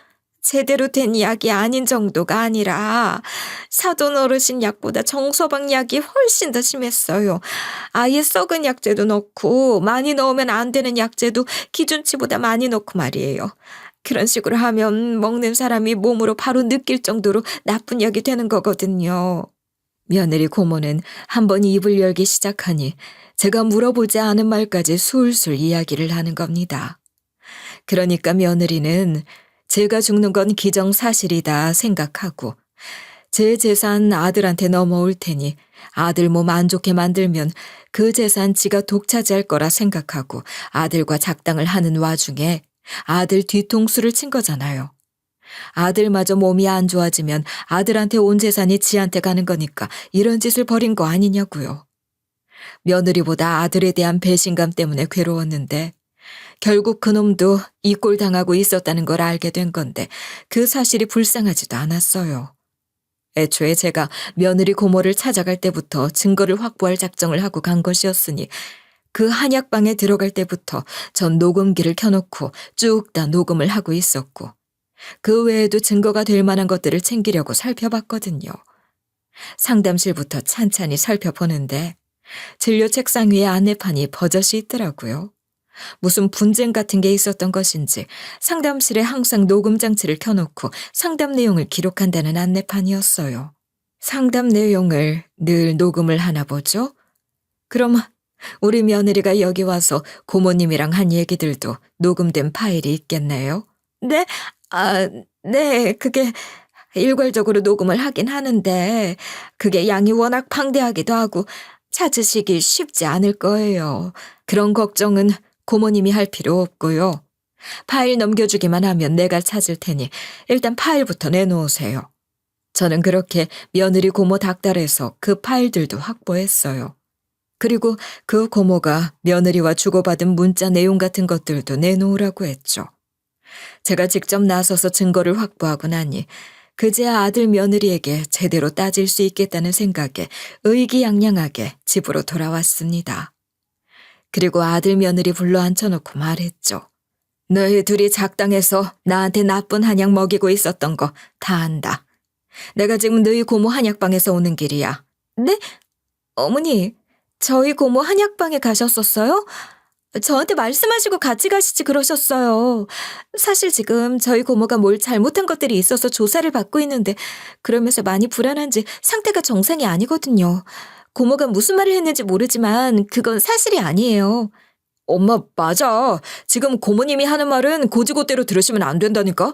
제대로 된 약이 아닌 정도가 아니라 사돈 어르신 약보다 정서방 약이 훨씬 더 심했어요. 아예 썩은 약재도 넣고 많이 넣으면 안 되는 약재도 기준치보다 많이 넣고 말이에요. 그런 식으로 하면 먹는 사람이 몸으로 바로 느낄 정도로 나쁜 약이 되는 거거든요. 며느리 고모는 한번 입을 열기 시작하니 제가 물어보지 않은 말까지 술술 이야기를 하는 겁니다. 그러니까 며느리는 제가 죽는 건 기정사실이다 생각하고 제 재산 아들한테 넘어올 테니 아들 몸 안 좋게 만들면 그 재산 지가 독차지할 거라 생각하고 아들과 작당을 하는 와중에 아들 뒤통수를 친 거잖아요. 아들마저 몸이 안 좋아지면 아들한테 온 재산이 지한테 가는 거니까 이런 짓을 벌인 거 아니냐고요. 며느리보다 아들에 대한 배신감 때문에 괴로웠는데 결국 그놈도 이 꼴 당하고 있었다는 걸 알게 된 건데 그 사실이 불쌍하지도 않았어요. 애초에 제가 며느리 고모를 찾아갈 때부터 증거를 확보할 작정을 하고 간 것이었으니 그 한약방에 들어갈 때부터 전 녹음기를 켜놓고 쭉 다 녹음을 하고 있었고 그 외에도 증거가 될 만한 것들을 챙기려고 살펴봤거든요. 상담실부터 찬찬히 살펴보는데 진료 책상 위에 안내판이 버젓이 있더라고요. 무슨 분쟁 같은 게 있었던 것인지 상담실에 항상 녹음 장치를 켜놓고 상담 내용을 기록한다는 안내판이었어요. 상담 내용을 늘 녹음을 하나 보죠? 그럼 우리 며느리가 여기 와서 고모님이랑 한 얘기들도 녹음된 파일이 있겠네요? 네? 네, 그게 일괄적으로 녹음을 하긴 하는데 그게 양이 워낙 방대하기도 하고 찾으시기 쉽지 않을 거예요. 그런 걱정은 고모님이 할 필요 없고요. 파일 넘겨주기만 하면 내가 찾을 테니 일단 파일부터 내놓으세요. 저는 그렇게 며느리 고모 닥달해서 그 파일들도 확보했어요. 그리고 그 고모가 며느리와 주고받은 문자 내용 같은 것들도 내놓으라고 했죠. 제가 직접 나서서 증거를 확보하고 나니 그제야 아들 며느리에게 제대로 따질 수 있겠다는 생각에 의기양양하게 집으로 돌아왔습니다. 그리고 아들 며느리 불러 앉혀놓고 말했죠. 너희 둘이 작당해서 나한테 나쁜 한약 먹이고 있었던 거 다 안다. 내가 지금 너희 고모 한약방에서 오는 길이야. 네? 어머니, 저희 고모 한약방에 가셨었어요? 저한테 말씀하시고 같이 가시지 그러셨어요. 사실 지금 저희 고모가 뭘 잘못한 것들이 있어서 조사를 받고 있는데 그러면서 많이 불안한지 상태가 정상이 아니거든요. 고모가 무슨 말을 했는지 모르지만 그건 사실이 아니에요. 엄마, 맞아. 지금 고모님이 하는 말은 고지고대로 들으시면 안 된다니까?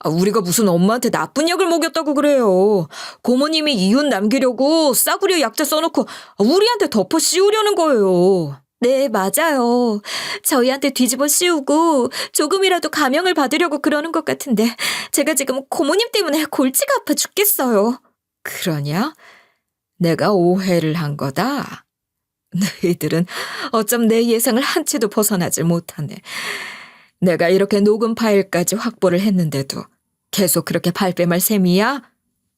우리가 무슨 엄마한테 나쁜 약을 먹였다고 그래요. 고모님이 이윤 남기려고 싸구려 약재 써놓고 우리한테 덮어 씌우려는 거예요. 네, 맞아요. 저희한테 뒤집어 씌우고 조금이라도 감형을 받으려고 그러는 것 같은데 제가 지금 고모님 때문에 골치가 아파 죽겠어요. 그러냐? 내가 오해를 한 거다. 너희들은 어쩜 내 예상을 한 채도 벗어나질 못하네. 내가 이렇게 녹음 파일까지 확보를 했는데도 계속 그렇게 발뺌할 셈이야?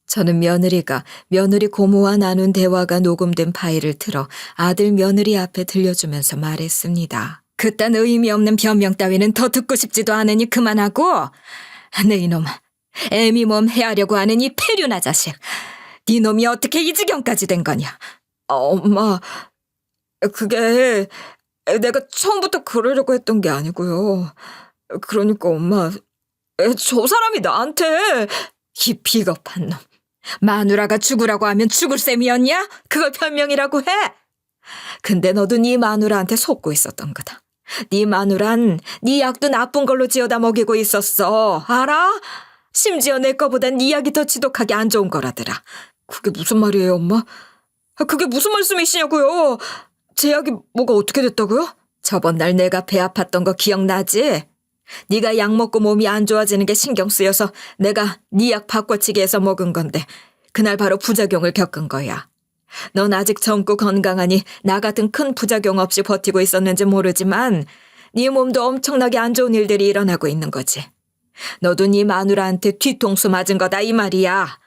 저는 며느리가 며느리 고모와 나눈 대화가 녹음된 파일을 틀어 아들 며느리 앞에 들려주면서 말했습니다. 그딴 의미 없는 변명 따위는 더 듣고 싶지도 않으니 그만하고, 네 이놈, 애미 몸 해하려고 하는 이 폐륜아 자식. 네 놈이 어떻게 이 지경까지 된 거냐? 엄마, 그게 내가 처음부터 그러려고 했던 게 아니고요. 그러니까 엄마, 저 사람이 나한테 이 비겁한 놈. 마누라가 죽으라고 하면 죽을 셈이었냐? 그걸 변명이라고 해? 근데 너도 네 마누라한테 속고 있었던 거다. 네 마누란 네 약도 나쁜 걸로 지어다 먹이고 있었어. 알아? 심지어 내 거보단 네 약이 더 지독하게 안 좋은 거라더라. 그게 무슨 말이에요, 엄마? 그게 무슨 말씀이시냐고요? 제 약이 뭐가 어떻게 됐다고요? 저번 날 내가 배 아팠던 거 기억나지? 네가 약 먹고 몸이 안 좋아지는 게 신경 쓰여서 내가 네 약 바꿔치기 해서 먹은 건데 그날 바로 부작용을 겪은 거야. 넌 아직 젊고 건강하니 나 같은 큰 부작용 없이 버티고 있었는지 모르지만 네 몸도 엄청나게 안 좋은 일들이 일어나고 있는 거지. 너도 네 마누라한테 뒤통수 맞은 거다 이 말이야.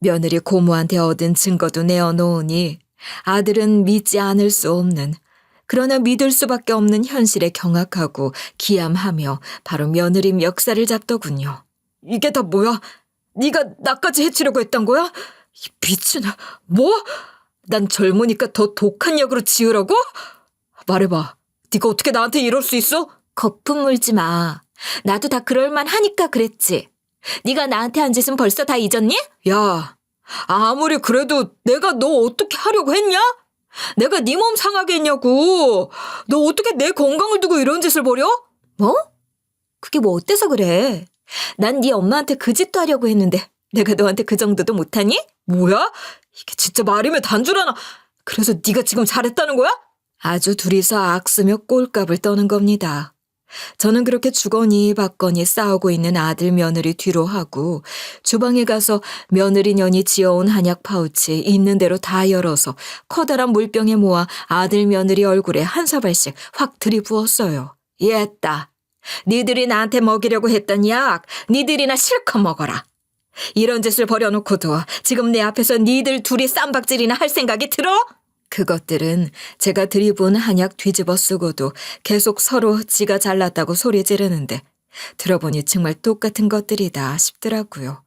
며느리 고모한테 얻은 증거도 내어놓으니 아들은 믿지 않을 수 없는, 그러나 믿을 수밖에 없는 현실에 경악하고 기함하며 바로 며느리 멱살을 잡더군요. 이게 다 뭐야? 네가 나까지 해치려고 했던 거야? 이 미친아, 뭐? 난 젊으니까 더 독한 약으로 지으라고? 말해봐, 네가 어떻게 나한테 이럴 수 있어? 거품 물지 마. 나도 다 그럴만 하니까 그랬지. 네가 나한테 한 짓은 벌써 다 잊었니? 야, 아무리 그래도 내가 너 어떻게 하려고 했냐? 내가 네 몸 상하게 했냐고. 너 어떻게 내 건강을 두고 이런 짓을 벌여? 뭐? 그게 뭐 어때서 그래? 난 네 엄마한테 그 짓도 하려고 했는데 내가 너한테 그 정도도 못하니? 뭐야? 이게 진짜 말이면 단줄 하나. 그래서 네가 지금 잘했다는 거야? 아주 둘이서 악쓰며 꼴값을 떠는 겁니다. 저는 그렇게 주거니 받거니 싸우고 있는 아들 며느리 뒤로 하고 주방에 가서 며느리 년이 지어온 한약 파우치 있는 대로 다 열어서 커다란 물병에 모아 아들 며느리 얼굴에 한 사발씩 확 들이부었어요. 얘따, 니들이 나한테 먹이려고 했던 약 니들이나 실컷 먹어라. 이런 짓을 벌여놓고도 지금 내 앞에서 니들 둘이 쌈박질이나 할 생각이 들어? 그것들은 제가 들이부은 한약 뒤집어 쓰고도 계속 서로 지가 잘났다고 소리 지르는데 들어보니 정말 똑같은 것들이다 싶더라고요.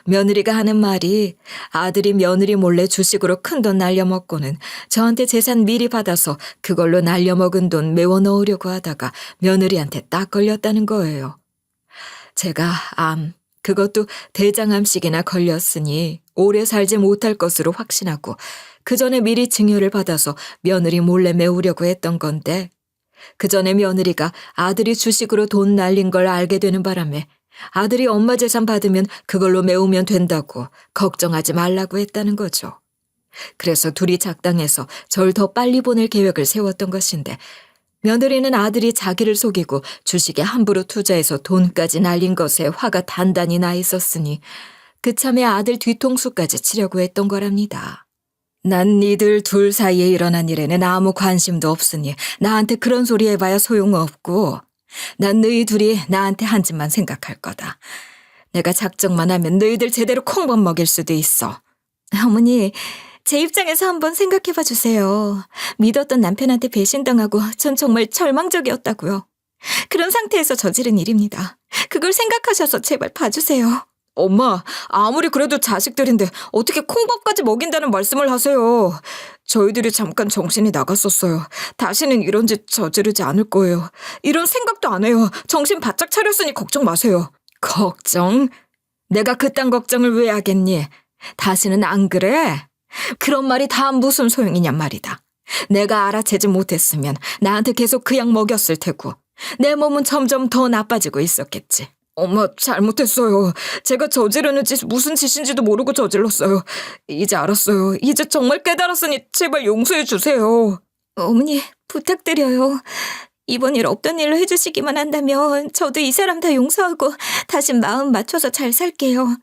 며느리가 하는 말이 아들이 며느리 몰래 주식으로 큰돈 날려먹고는 저한테 재산 미리 받아서 그걸로 날려먹은 돈 메워 넣으려고 하다가 며느리한테 딱 걸렸다는 거예요. 제가 그것도 대장암식이나 걸렸으니 오래 살지 못할 것으로 확신하고 그 전에 미리 증여를 받아서 며느리 몰래 메우려고 했던 건데 그 전에 며느리가 아들이 주식으로 돈 날린 걸 알게 되는 바람에 아들이 엄마 재산 받으면 그걸로 메우면 된다고 걱정하지 말라고 했다는 거죠. 그래서 둘이 작당해서 절 더 빨리 보낼 계획을 세웠던 것인데 며느리는 아들이 자기를 속이고 주식에 함부로 투자해서 돈까지 날린 것에 화가 단단히 나 있었으니 그참에 아들 뒤통수까지 치려고 했던 거랍니다. 난 니들 둘 사이에 일어난 일에는 아무 관심도 없으니 나한테 그런 소리 해봐야 소용없고 난 너희 둘이 나한테 한 짓만 생각할 거다. 내가 작정만 하면 너희들 제대로 콩밥 먹일 수도 있어. 어머니, 제 입장에서 한번 생각해봐 주세요. 믿었던 남편한테 배신당하고 전 정말 절망적이었다고요. 그런 상태에서 저지른 일입니다. 그걸 생각하셔서 제발 봐주세요. 엄마, 아무리 그래도 자식들인데 어떻게 콩밥까지 먹인다는 말씀을 하세요. 저희들이 잠깐 정신이 나갔었어요. 다시는 이런 짓 저지르지 않을 거예요. 이런 생각도 안 해요. 정신 바짝 차렸으니 걱정 마세요. 걱정? 내가 그딴 걱정을 왜 하겠니? 다시는 안 그래? 그런 말이 다 무슨 소용이냔 말이다. 내가 알아채지 못했으면 나한테 계속 그 약 먹였을 테고 내 몸은 점점 더 나빠지고 있었겠지. 엄마, 잘못했어요. 제가 저지르는 짓 무슨 짓인지도 모르고 저질렀어요. 이제 알았어요. 이제 정말 깨달았으니 제발 용서해 주세요. 어머니, 부탁드려요. 이번 일 없던 일로 해주시기만 한다면 저도 이 사람 다 용서하고 다시 마음 맞춰서 잘 살게요.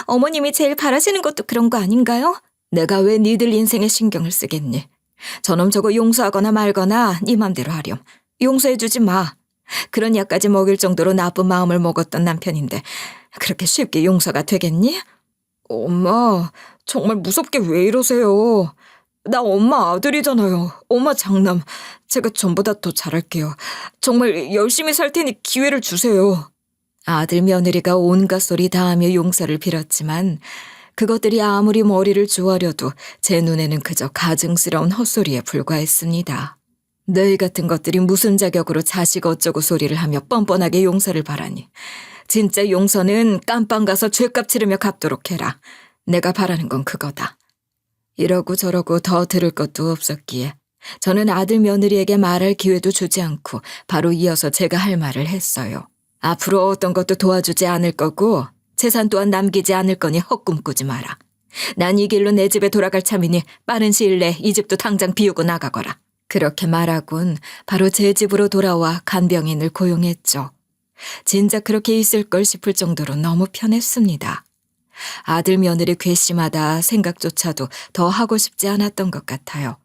어머님이 제일 바라시는 것도 그런 거 아닌가요? 내가 왜 니들 인생에 신경을 쓰겠니? 저놈 저거 용서하거나 말거나 네 맘대로 하렴. 용서해주지 마. 그런 약까지 먹일 정도로 나쁜 마음을 먹었던 남편인데 그렇게 쉽게 용서가 되겠니? 엄마, 정말 무섭게 왜 이러세요? 나 엄마 아들이잖아요. 엄마 장남. 제가 전보다 더 잘할게요. 정말 열심히 살 테니 기회를 주세요. 아들 며느리가 온갖 소리 다 하며 용서를 빌었지만 그것들이 아무리 머리를 조아려도 제 눈에는 그저 가증스러운 헛소리에 불과했습니다. 너희 같은 것들이 무슨 자격으로 자식 어쩌고 소리를 하며 뻔뻔하게 용서를 바라니. 진짜 용서는 깜빵 가서 죗값 치르며 갚도록 해라. 내가 바라는 건 그거다. 이러고 저러고 더 들을 것도 없었기에 저는 아들 며느리에게 말할 기회도 주지 않고 바로 이어서 제가 할 말을 했어요. 앞으로 어떤 것도 도와주지 않을 거고 재산 또한 남기지 않을 거니 헛꿈 꾸지 마라. 난 이 길로 내 집에 돌아갈 참이니 빠른 시일 내 이 집도 당장 비우고 나가거라. 그렇게 말하곤 바로 제 집으로 돌아와 간병인을 고용했죠. 진짜 그렇게 있을 걸 싶을 정도로 너무 편했습니다. 아들 며느리 괘씸하다 생각조차도 더 하고 싶지 않았던 것 같아요.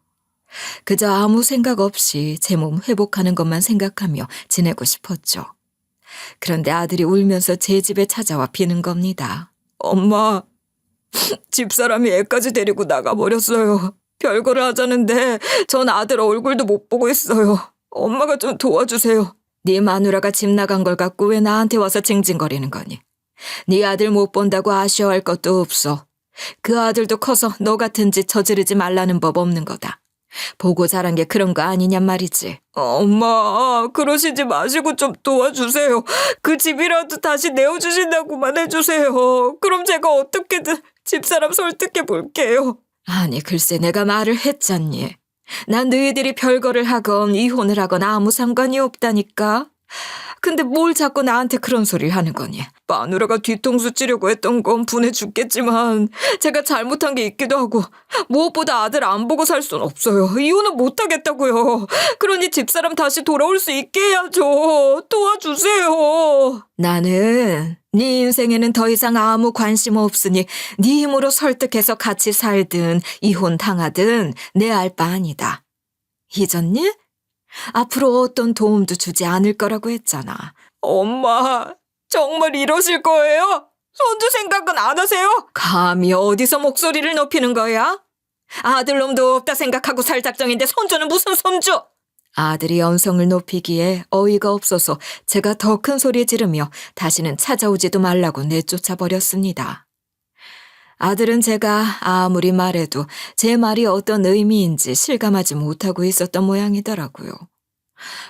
그저 아무 생각 없이 제 몸 회복하는 것만 생각하며 지내고 싶었죠. 그런데 아들이 울면서 제 집에 찾아와 비는 겁니다. 엄마, 집사람이 애까지 데리고 나가버렸어요. 별거를 하자는데 전 아들 얼굴도 못 보고 있어요. 엄마가 좀 도와주세요. 네 마누라가 집 나간 걸 갖고 왜 나한테 와서 징징거리는 거니? 네 아들 못 본다고 아쉬워할 것도 없어. 그 아들도 커서 너 같은 짓 저지르지 말라는 법 없는 거다. 보고 자란 게 그런 거 아니냔 말이지. 엄마, 그러시지 마시고 좀 도와주세요. 그 집이라도 다시 내어주신다고만 해주세요. 그럼 제가 어떻게든 집사람 설득해 볼게요. 아니, 글쎄 내가 말을 했잖니. 난 너희들이 별거를 하건 이혼을 하건 아무 상관이 없다니까. 근데 뭘 자꾸 나한테 그런 소리를 하는 거니? 마누라가 뒤통수 치려고 했던 건 분해 죽겠지만 제가 잘못한 게 있기도 하고 무엇보다 아들 안 보고 살 순 없어요. 이혼은 못하겠다고요. 그러니 집사람 다시 돌아올 수 있게 해야죠. 도와주세요. 나는 네 인생에는 더 이상 아무 관심 없으니 네 힘으로 설득해서 같이 살든 이혼당하든 내 알 바 아니다. 잊었니? 앞으로 어떤 도움도 주지 않을 거라고 했잖아. 엄마, 정말 이러실 거예요? 손주 생각은 안 하세요? 감히 어디서 목소리를 높이는 거야? 아들놈도 없다 생각하고 살 작정인데 손주는 무슨 손주? 아들이 언성을 높이기에 어이가 없어서 제가 더 큰 소리 지르며 다시는 찾아오지도 말라고 내쫓아 버렸습니다. 아들은 제가 아무리 말해도 제 말이 어떤 의미인지 실감하지 못하고 있었던 모양이더라고요.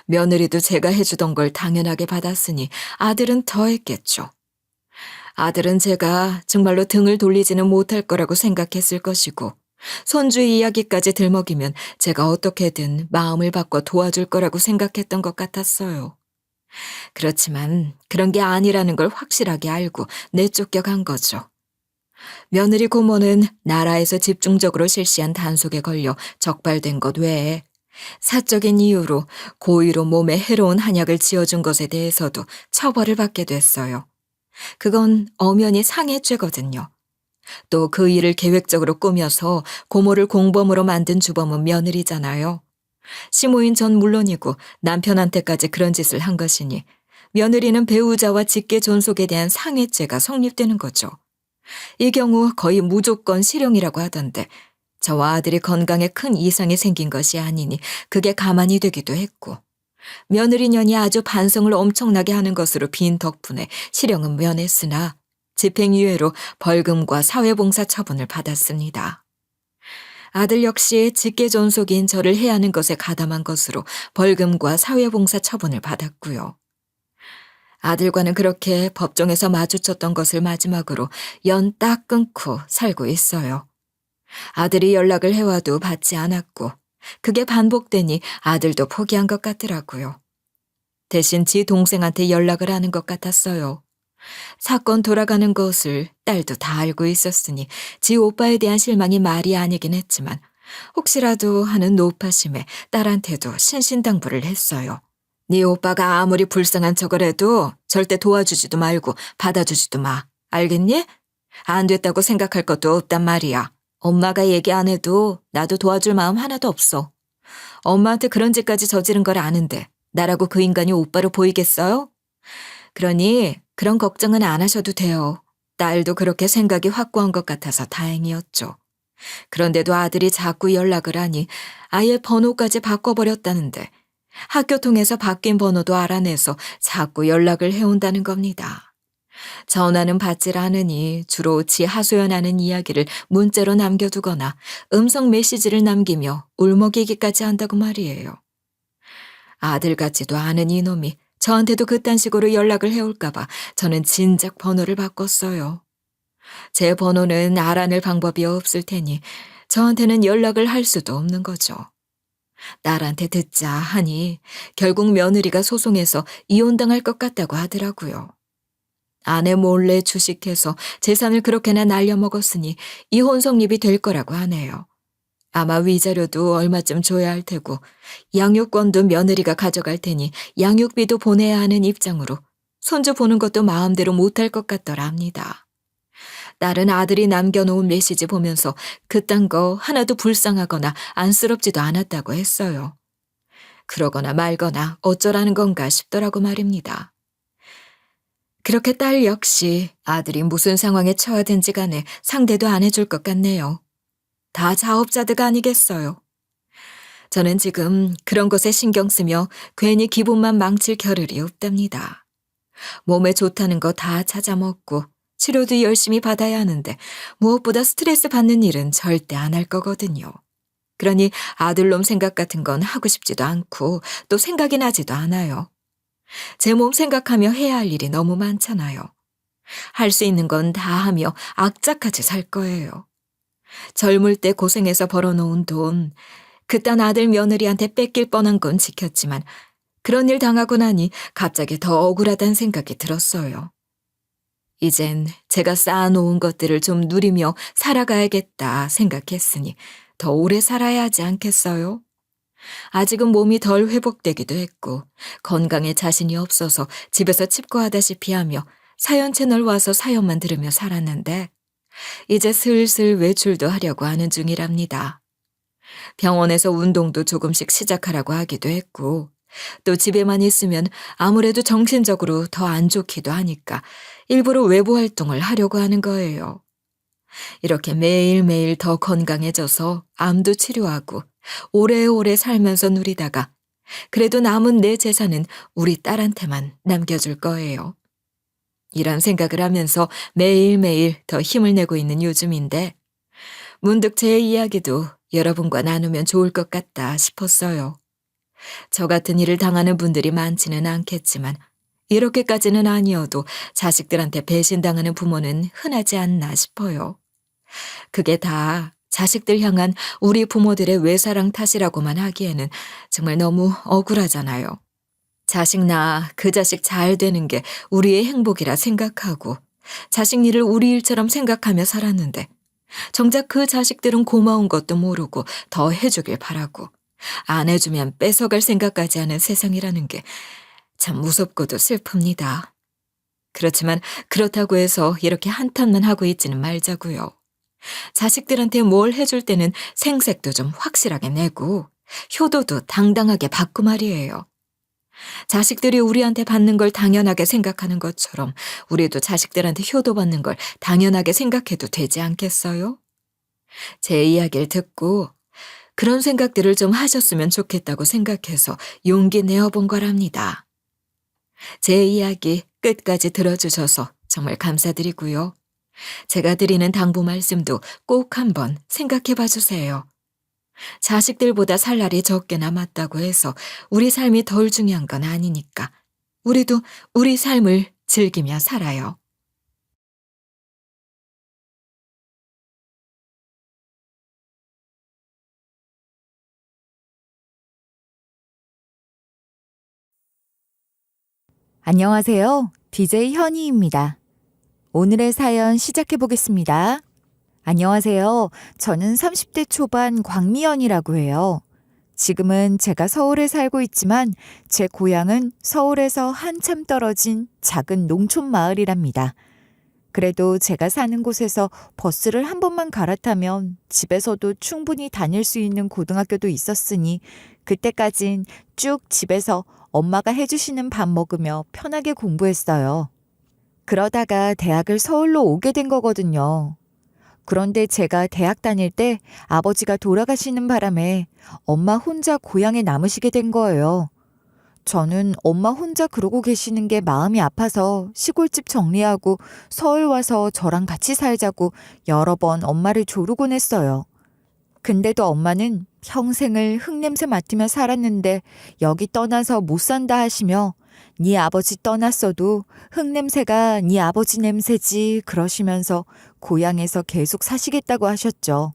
며느리도 제가 해주던 걸 당연하게 받았으니 아들은 더 했겠죠. 아들은 제가 정말로 등을 돌리지는 못할 거라고 생각했을 것이고 손주 이야기까지 들먹이면 제가 어떻게든 마음을 바꿔 도와줄 거라고 생각했던 것 같았어요. 그렇지만 그런 게 아니라는 걸 확실하게 알고 내쫓겨간 거죠. 며느리 고모는 나라에서 집중적으로 실시한 단속에 걸려 적발된 것 외에 사적인 이유로 고의로 몸에 해로운 한약을 지어준 것에 대해서도 처벌을 받게 됐어요. 그건 엄연히 상해죄거든요. 또 그 일을 계획적으로 꾸며서 고모를 공범으로 만든 주범은 며느리잖아요. 시모인 전 물론이고 남편한테까지 그런 짓을 한 것이니 며느리는 배우자와 직계 존속에 대한 상해죄가 성립되는 거죠. 이 경우 거의 무조건 실형이라고 하던데 저와 아들이 건강에 큰 이상이 생긴 것이 아니니 그게 가만히 되기도 했고 며느리년이 아주 반성을 엄청나게 하는 것으로 빈 덕분에 실형은 면했으나 집행유예로 벌금과 사회봉사 처분을 받았습니다. 아들 역시 직계존속인 저를 해야 하는 것에 가담한 것으로 벌금과 사회봉사 처분을 받았고요. 아들과는 그렇게 법정에서 마주쳤던 것을 마지막으로 연 딱 끊고 살고 있어요. 아들이 연락을 해와도 받지 않았고 그게 반복되니 아들도 포기한 것 같더라고요. 대신 지 동생한테 연락을 하는 것 같았어요. 사건 돌아가는 것을 딸도 다 알고 있었으니 지 오빠에 대한 실망이 말이 아니긴 했지만 혹시라도 하는 노파심에 딸한테도 신신당부를 했어요. 네 오빠가 아무리 불쌍한 척을 해도 절대 도와주지도 말고 받아주지도 마. 알겠니? 안 됐다고 생각할 것도 없단 말이야. 엄마가 얘기 안 해도 나도 도와줄 마음 하나도 없어. 엄마한테 그런 짓까지 저지른 걸 아는데 나라고 그 인간이 오빠로 보이겠어요? 그러니 그런 걱정은 안 하셔도 돼요. 딸도 그렇게 생각이 확고한 것 같아서 다행이었죠. 그런데도 아들이 자꾸 연락을 하니 아예 번호까지 바꿔버렸다는데 학교 통해서 바뀐 번호도 알아내서 자꾸 연락을 해온다는 겁니다. 전화는 받질 않으니 주로 지 하소연하는 이야기를 문자로 남겨두거나 음성 메시지를 남기며 울먹이기까지 한다고 말이에요. 아들 같지도 않은 이놈이 저한테도 그딴 식으로 연락을 해올까봐 저는 진작 번호를 바꿨어요. 제 번호는 알아낼 방법이 없을 테니 저한테는 연락을 할 수도 없는 거죠. 딸한테 듣자 하니 결국 며느리가 소송해서 이혼당할 것 같다고 하더라고요. 아내 몰래 주식해서 재산을 그렇게나 날려먹었으니 이혼 성립이 될 거라고 하네요. 아마 위자료도 얼마쯤 줘야 할 테고 양육권도 며느리가 가져갈 테니 양육비도 보내야 하는 입장으로 손주 보는 것도 마음대로 못할 것 같더랍니다. 딸은 아들이 남겨놓은 메시지 보면서 그딴 거 하나도 불쌍하거나 안쓰럽지도 않았다고 했어요. 그러거나 말거나 어쩌라는 건가 싶더라고 말입니다. 그렇게 딸 역시 아들이 무슨 상황에 처하든지 간에 상대도 안 해줄 것 같네요. 다 자업자득 아니겠어요. 저는 지금 그런 것에 신경 쓰며 괜히 기분만 망칠 겨를이 없답니다. 몸에 좋다는 거 다 찾아 먹고 치료도 열심히 받아야 하는데 무엇보다 스트레스 받는 일은 절대 안 할 거거든요. 그러니 아들놈 생각 같은 건 하고 싶지도 않고 또 생각이 나지도 않아요. 제 몸 생각하며 해야 할 일이 너무 많잖아요. 할 수 있는 건 다 하며 악착같이 살 거예요. 젊을 때 고생해서 벌어놓은 돈, 그딴 아들 며느리한테 뺏길 뻔한 건 지켰지만 그런 일 당하고 나니 갑자기 더 억울하다는 생각이 들었어요. 이젠 제가 쌓아놓은 것들을 좀 누리며 살아가야겠다 생각했으니 더 오래 살아야 하지 않겠어요? 아직은 몸이 덜 회복되기도 했고 건강에 자신이 없어서 집에서 칩거하다시피 하며 사연 채널 와서 사연만 들으며 살았는데 이제 슬슬 외출도 하려고 하는 중이랍니다. 병원에서 운동도 조금씩 시작하라고 하기도 했고 또 집에만 있으면 아무래도 정신적으로 더 안 좋기도 하니까 일부러 외부 활동을 하려고 하는 거예요. 이렇게 매일매일 더 건강해져서 암도 치료하고 오래오래 살면서 누리다가 그래도 남은 내 재산은 우리 딸한테만 남겨줄 거예요. 이런 생각을 하면서 매일매일 더 힘을 내고 있는 요즘인데 문득 제 이야기도 여러분과 나누면 좋을 것 같다 싶었어요. 저 같은 일을 당하는 분들이 많지는 않겠지만 이렇게까지는 아니어도 자식들한테 배신당하는 부모는 흔하지 않나 싶어요. 그게 다 자식들 향한 우리 부모들의 외사랑 탓이라고만 하기에는 정말 너무 억울하잖아요. 자식 낳아 그 자식 잘 되는 게 우리의 행복이라 생각하고 자식 일을 우리 일처럼 생각하며 살았는데 정작 그 자식들은 고마운 것도 모르고 더 해주길 바라고 안 해주면 뺏어갈 생각까지 하는 세상이라는 게 참 무섭고도 슬픕니다. 그렇지만 그렇다고 해서 이렇게 한탄만 하고 있지는 말자고요. 자식들한테 뭘 해줄 때는 생색도 좀 확실하게 내고 효도도 당당하게 받고 말이에요. 자식들이 우리한테 받는 걸 당연하게 생각하는 것처럼 우리도 자식들한테 효도받는 걸 당연하게 생각해도 되지 않겠어요? 제 이야기를 듣고 그런 생각들을 좀 하셨으면 좋겠다고 생각해서 용기 내어본 거랍니다. 제 이야기 끝까지 들어주셔서 정말 감사드리고요. 제가 드리는 당부 말씀도 꼭 한번 생각해 봐 주세요. 자식들보다 살 날이 적게 남았다고 해서 우리 삶이 덜 중요한 건 아니니까 우리도 우리 삶을 즐기며 살아요. 안녕하세요. DJ 현희입니다. 오늘의 사연 시작해 보겠습니다. 안녕하세요. 저는 30대 초반 광미연이라고 해요. 지금은 제가 서울에 살고 있지만 제 고향은 서울에서 한참 떨어진 작은 농촌 마을이랍니다. 그래도 제가 사는 곳에서 버스를 한 번만 갈아타면 집에서도 충분히 다닐 수 있는 고등학교도 있었으니 그때까진 쭉 집에서 엄마가 해주시는 밥 먹으며 편하게 공부했어요. 그러다가 대학을 서울로 오게 된 거거든요. 그런데 제가 대학 다닐 때 아버지가 돌아가시는 바람에 엄마 혼자 고향에 남으시게 된 거예요. 저는 엄마 혼자 그러고 계시는 게 마음이 아파서 시골집 정리하고 서울 와서 저랑 같이 살자고 여러 번 엄마를 조르곤 했어요. 근데도 엄마는 평생을 흙냄새 맡으며 살았는데 여기 떠나서 못 산다 하시며 네 아버지 떠났어도 흙냄새가 네 아버지 냄새지 그러시면서 고향에서 계속 사시겠다고 하셨죠.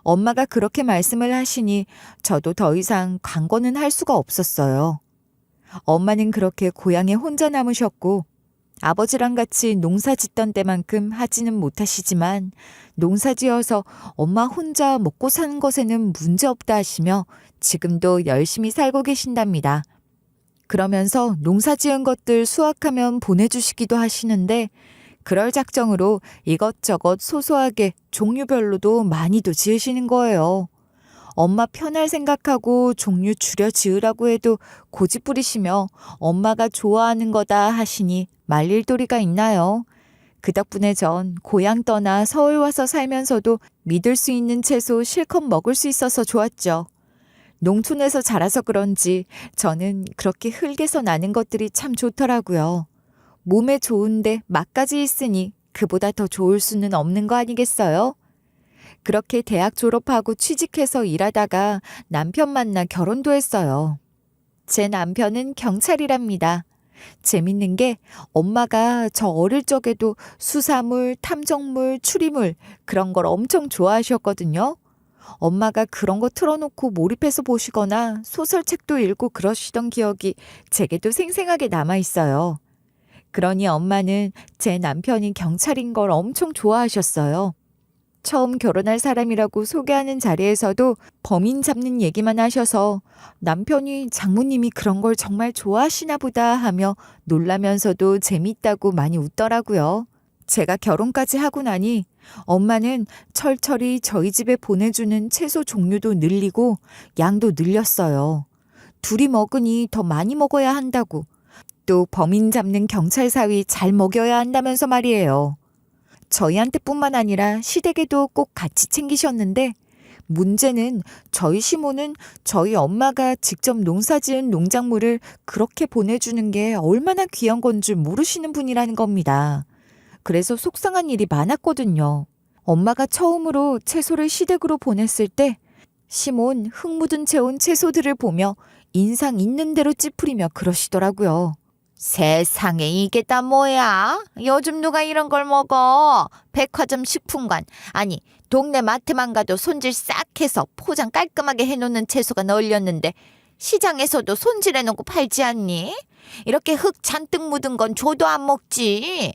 엄마가 그렇게 말씀을 하시니 저도 더 이상 강권은 할 수가 없었어요. 엄마는 그렇게 고향에 혼자 남으셨고 아버지랑 같이 농사 짓던 때만큼 하지는 못하시지만 농사 지어서 엄마 혼자 먹고 사는 것에는 문제없다 하시며 지금도 열심히 살고 계신답니다. 그러면서 농사 지은 것들 수확하면 보내주시기도 하시는데 그럴 작정으로 이것저것 소소하게 종류별로도 많이도 지으시는 거예요. 엄마 편할 생각하고 종류 줄여 지으라고 해도 고집 부리시며 엄마가 좋아하는 거다 하시니 말릴 도리가 있나요? 그 덕분에 전 고향 떠나 서울 와서 살면서도 믿을 수 있는 채소 실컷 먹을 수 있어서 좋았죠. 농촌에서 자라서 그런지 저는 그렇게 흙에서 나는 것들이 참 좋더라고요. 몸에 좋은데 맛까지 있으니 그보다 더 좋을 수는 없는 거 아니겠어요? 그렇게 대학 졸업하고 취직해서 일하다가 남편 만나 결혼도 했어요. 제 남편은 경찰이랍니다. 재밌는 게 엄마가 저 어릴 적에도 수사물, 탐정물, 추리물 그런 걸 엄청 좋아하셨거든요. 엄마가 그런 거 틀어놓고 몰입해서 보시거나 소설책도 읽고 그러시던 기억이 제게도 생생하게 남아있어요. 그러니 엄마는 제 남편이 경찰인 걸 엄청 좋아하셨어요. 처음 결혼할 사람이라고 소개하는 자리에서도 범인 잡는 얘기만 하셔서 남편이 장모님이 그런 걸 정말 좋아하시나 보다 하며 놀라면서도 재미있다고 많이 웃더라고요. 제가 결혼까지 하고 나니 엄마는 철철이 저희 집에 보내주는 채소 종류도 늘리고 양도 늘렸어요. 둘이 먹으니 더 많이 먹어야 한다고 또 범인 잡는 경찰 사위 잘 먹여야 한다면서 말이에요. 저희한테뿐만 아니라 시댁에도 꼭 같이 챙기셨는데 문제는 저희 시모는 저희 엄마가 직접 농사지은 농작물을 그렇게 보내주는 게 얼마나 귀한 건 줄 모르시는 분이라는 겁니다. 그래서 속상한 일이 많았거든요. 엄마가 처음으로 채소를 시댁으로 보냈을 때 시몬 흙 묻은 채 온 채소들을 보며 인상 있는 대로 찌푸리며 그러시더라고요. 세상에 이게 다 뭐야? 요즘 누가 이런 걸 먹어? 백화점 식품관 아니 동네 마트만 가도 손질 싹 해서 포장 깔끔하게 해놓는 채소가 널렸는데 시장에서도 손질해놓고 팔지 않니? 이렇게 흙 잔뜩 묻은 건 줘도 안 먹지.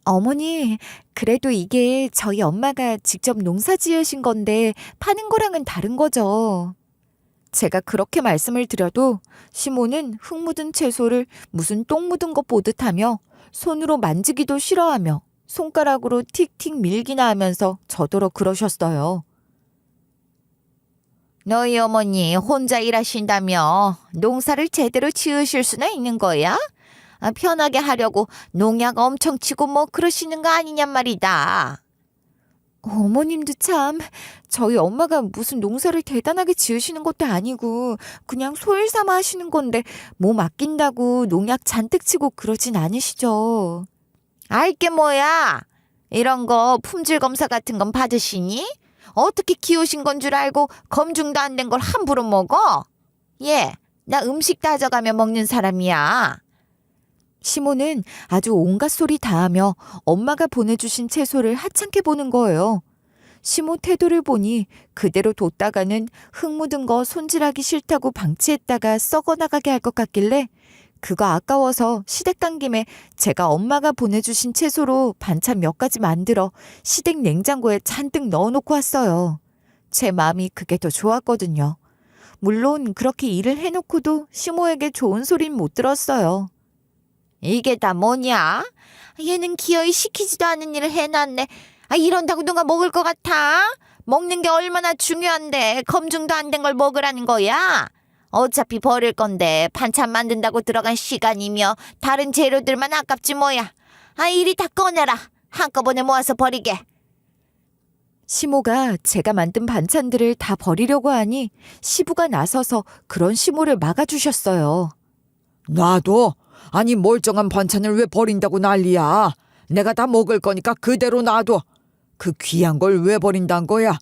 어머니, 그래도 이게 저희 엄마가 직접 농사 지으신 건데 파는 거랑은 다른 거죠. 제가 그렇게 말씀을 드려도 시모는 흙 묻은 채소를 무슨 똥 묻은 것 보듯 하며 손으로 만지기도 싫어하며 손가락으로 틱틱 밀기나 하면서 저더러 그러셨어요. 너희 어머니 혼자 일하신다며 농사를 제대로 지으실 수나 있는 거야? 편하게 하려고 농약 엄청 치고 뭐 그러시는 거 아니냔 말이다. 어머님도 참 저희 엄마가 무슨 농사를 대단하게 지으시는 것도 아니고 그냥 소일 삼아 하시는 건데 몸 아낀다고 농약 잔뜩 치고 그러진 않으시죠. 알게 뭐야. 이런 거 품질 검사 같은 건 받으시니? 어떻게 키우신 건 줄 알고 검증도 안 된 걸 함부로 먹어? 예, 나 음식 따져가며 먹는 사람이야. 시모는 아주 온갖 소리 다 하며 엄마가 보내주신 채소를 하찮게 보는 거예요. 시모 태도를 보니 그대로 뒀다가는 흙 묻은 거 손질하기 싫다고 방치했다가 썩어나가게 할 것 같길래 그거 아까워서 시댁 간 김에 제가 엄마가 보내주신 채소로 반찬 몇 가지 만들어 시댁 냉장고에 잔뜩 넣어놓고 왔어요. 제 마음이 그게 더 좋았거든요. 물론 그렇게 일을 해놓고도 시모에게 좋은 소린 못 들었어요. 이게 다 뭐냐? 얘는 기어이 시키지도 않은 일을 해놨네. 이런다고 누가 먹을 것 같아? 먹는 게 얼마나 중요한데 검증도 안 된 걸 먹으라는 거야? 어차피 버릴 건데 반찬 만든다고 들어간 시간이며 다른 재료들만 아깝지 뭐야. 이리 다 꺼내라. 한꺼번에 모아서 버리게. 시모가 제가 만든 반찬들을 다 버리려고 하니 시부가 나서서 그런 시모를 막아주셨어요. 놔둬. 아니 멀쩡한 반찬을 왜 버린다고 난리야. 내가 다 먹을 거니까 그대로 놔둬. 그 귀한 걸 왜 버린단 거야.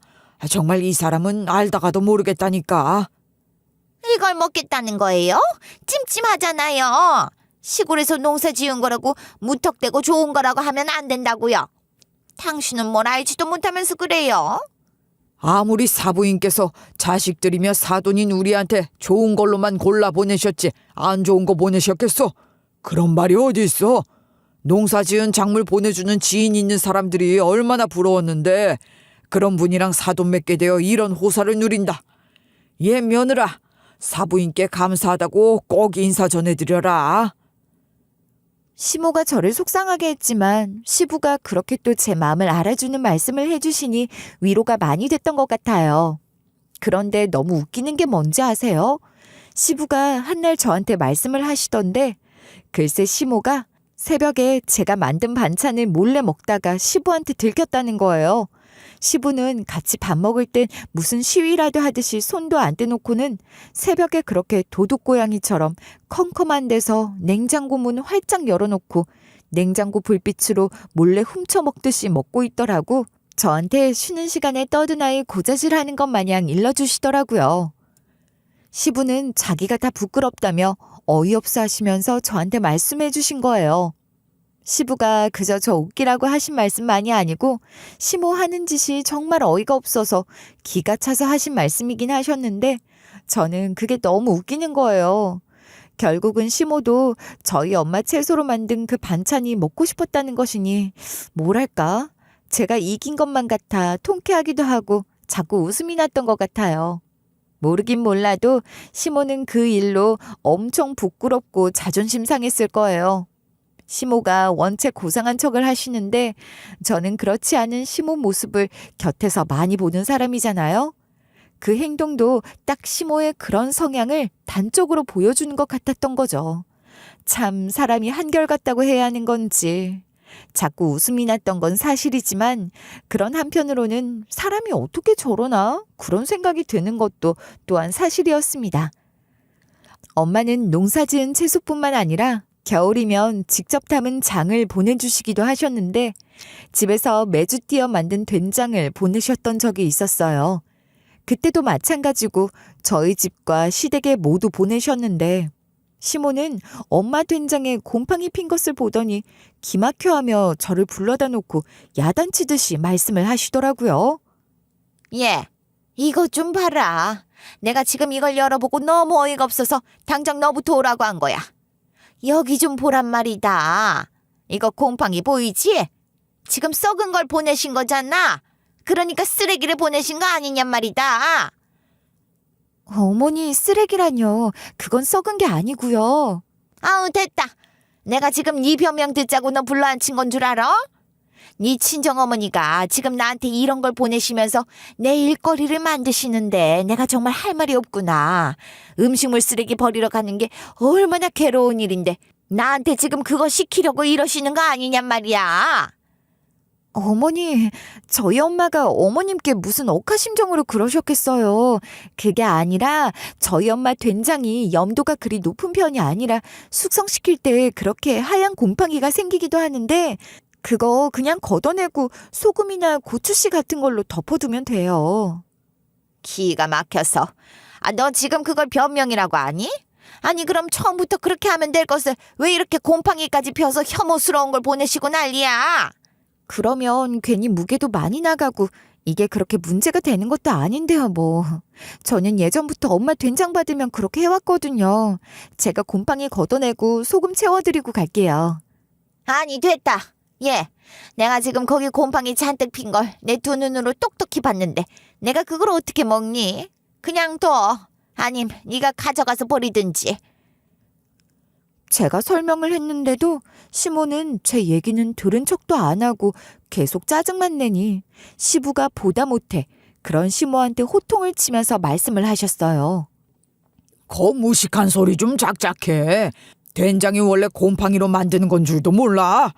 정말 이 사람은 알다가도 모르겠다니까. 이걸 먹겠다는 거예요? 찜찜하잖아요. 시골에서 농사 지은 거라고 무턱대고 좋은 거라고 하면 안 된다고요. 당신은 뭘 알지도 못하면서 그래요? 아무리 사부인께서 자식들이며 사돈인 우리한테 좋은 걸로만 골라 보내셨지 안 좋은 거 보내셨겠어? 그런 말이 어디 있어? 농사 지은 작물 보내주는 지인 있는 사람들이 얼마나 부러웠는데 그런 분이랑 사돈 맺게 되어 이런 호사를 누린다. 얘 며느라, 사부인께 감사하다고 꼭 인사 전해드려라. 시모가 저를 속상하게 했지만 시부가 그렇게 또 제 마음을 알아주는 말씀을 해주시니 위로가 많이 됐던 것 같아요. 그런데 너무 웃기는 게 뭔지 아세요? 시부가 한날 저한테 말씀을 하시던데 글쎄 시모가 새벽에 제가 만든 반찬을 몰래 먹다가 시부한테 들켰다는 거예요. 시부는 같이 밥 먹을 땐 무슨 시위라도 하듯이 손도 안 떼놓고는 새벽에 그렇게 도둑고양이처럼 컴컴한 데서 냉장고 문 활짝 열어놓고 냉장고 불빛으로 몰래 훔쳐먹듯이 먹고 있더라고. 저한테 쉬는 시간에 떠드나이 고자질하는 것 마냥 일러주시더라고요. 시부는 자기가 다 부끄럽다며 어이없어 하시면서 저한테 말씀해 주신 거예요. 시부가 그저 저 웃기라고 하신 말씀만이 아니고 시모 하는 짓이 정말 어이가 없어서 기가 차서 하신 말씀이긴 하셨는데 저는 그게 너무 웃기는 거예요. 결국은 시모도 저희 엄마 채소로 만든 그 반찬이 먹고 싶었다는 것이니 뭐랄까 제가 이긴 것만 같아 통쾌하기도 하고 자꾸 웃음이 났던 것 같아요. 모르긴 몰라도 시모는 그 일로 엄청 부끄럽고 자존심 상했을 거예요. 시모가 원체 고상한 척을 하시는데 저는 그렇지 않은 시모 모습을 곁에서 많이 보는 사람이잖아요. 그 행동도 딱 시모의 그런 성향을 단적으로 보여주는 것 같았던 거죠. 참 사람이 한결같다고 해야 하는 건지 자꾸 웃음이 났던 건 사실이지만 그런 한편으로는 사람이 어떻게 저러나 그런 생각이 드는 것도 또한 사실이었습니다. 엄마는 농사지은 채소뿐만 아니라 겨울이면 직접 담은 장을 보내주시기도 하셨는데 집에서 매주 띄어 만든 된장을 보내셨던 적이 있었어요. 그때도 마찬가지고 저희 집과 시댁에 모두 보내셨는데 시모는 엄마 된장에 곰팡이 핀 것을 보더니 기막혀하며 저를 불러다 놓고 야단치듯이 말씀을 하시더라고요. 예, 이것 좀 봐라. 내가 지금 이걸 열어보고 너무 어이가 없어서 당장 너부터 오라고 한 거야. 여기 좀 보란 말이다. 이거 곰팡이 보이지? 지금 썩은 걸 보내신 거잖아. 그러니까 쓰레기를 보내신 거 아니냔 말이다. 어머니 쓰레기라뇨. 그건 썩은 게 아니고요. 아우 됐다. 내가 지금 네 변명 듣자고 너 불러앉힌 건 줄 알아? 네 친정어머니가 지금 나한테 이런 걸 보내시면서 내 일거리를 만드시는데 내가 정말 할 말이 없구나. 음식물 쓰레기 버리러 가는 게 얼마나 괴로운 일인데 나한테 지금 그거 시키려고 이러시는 거 아니냔 말이야. 어머니, 저희 엄마가 어머님께 무슨 억하심정으로 그러셨겠어요. 그게 아니라 저희 엄마 된장이 염도가 그리 높은 편이 아니라 숙성시킬 때 그렇게 하얀 곰팡이가 생기기도 하는데 그거 그냥 걷어내고 소금이나 고추씨 같은 걸로 덮어두면 돼요. 기가 막혀서. 너 지금 그걸 변명이라고 하니? 아니 그럼 처음부터 그렇게 하면 될 것을 왜 이렇게 곰팡이까지 펴서 혐오스러운 걸 보내시고 난리야? 그러면 괜히 무게도 많이 나가고 이게 그렇게 문제가 되는 것도 아닌데요, 뭐. 저는 예전부터 엄마 된장 받으면 그렇게 해왔거든요. 제가 곰팡이 걷어내고 소금 채워드리고 갈게요. 아니, 됐다. 예, 내가 지금 거기 곰팡이 잔뜩 핀 걸 내 두 눈으로 똑똑히 봤는데 내가 그걸 어떻게 먹니? 그냥 둬. 아님 네가 가져가서 버리든지. 제가 설명을 했는데도 시모는 제 얘기는 들은 척도 안 하고 계속 짜증만 내니 시부가 보다 못해 그런 시모한테 호통을 치면서 말씀을 하셨어요. 거 무식한 소리 좀 작작해. 된장이 원래 곰팡이로 만드는 건 줄도 몰라.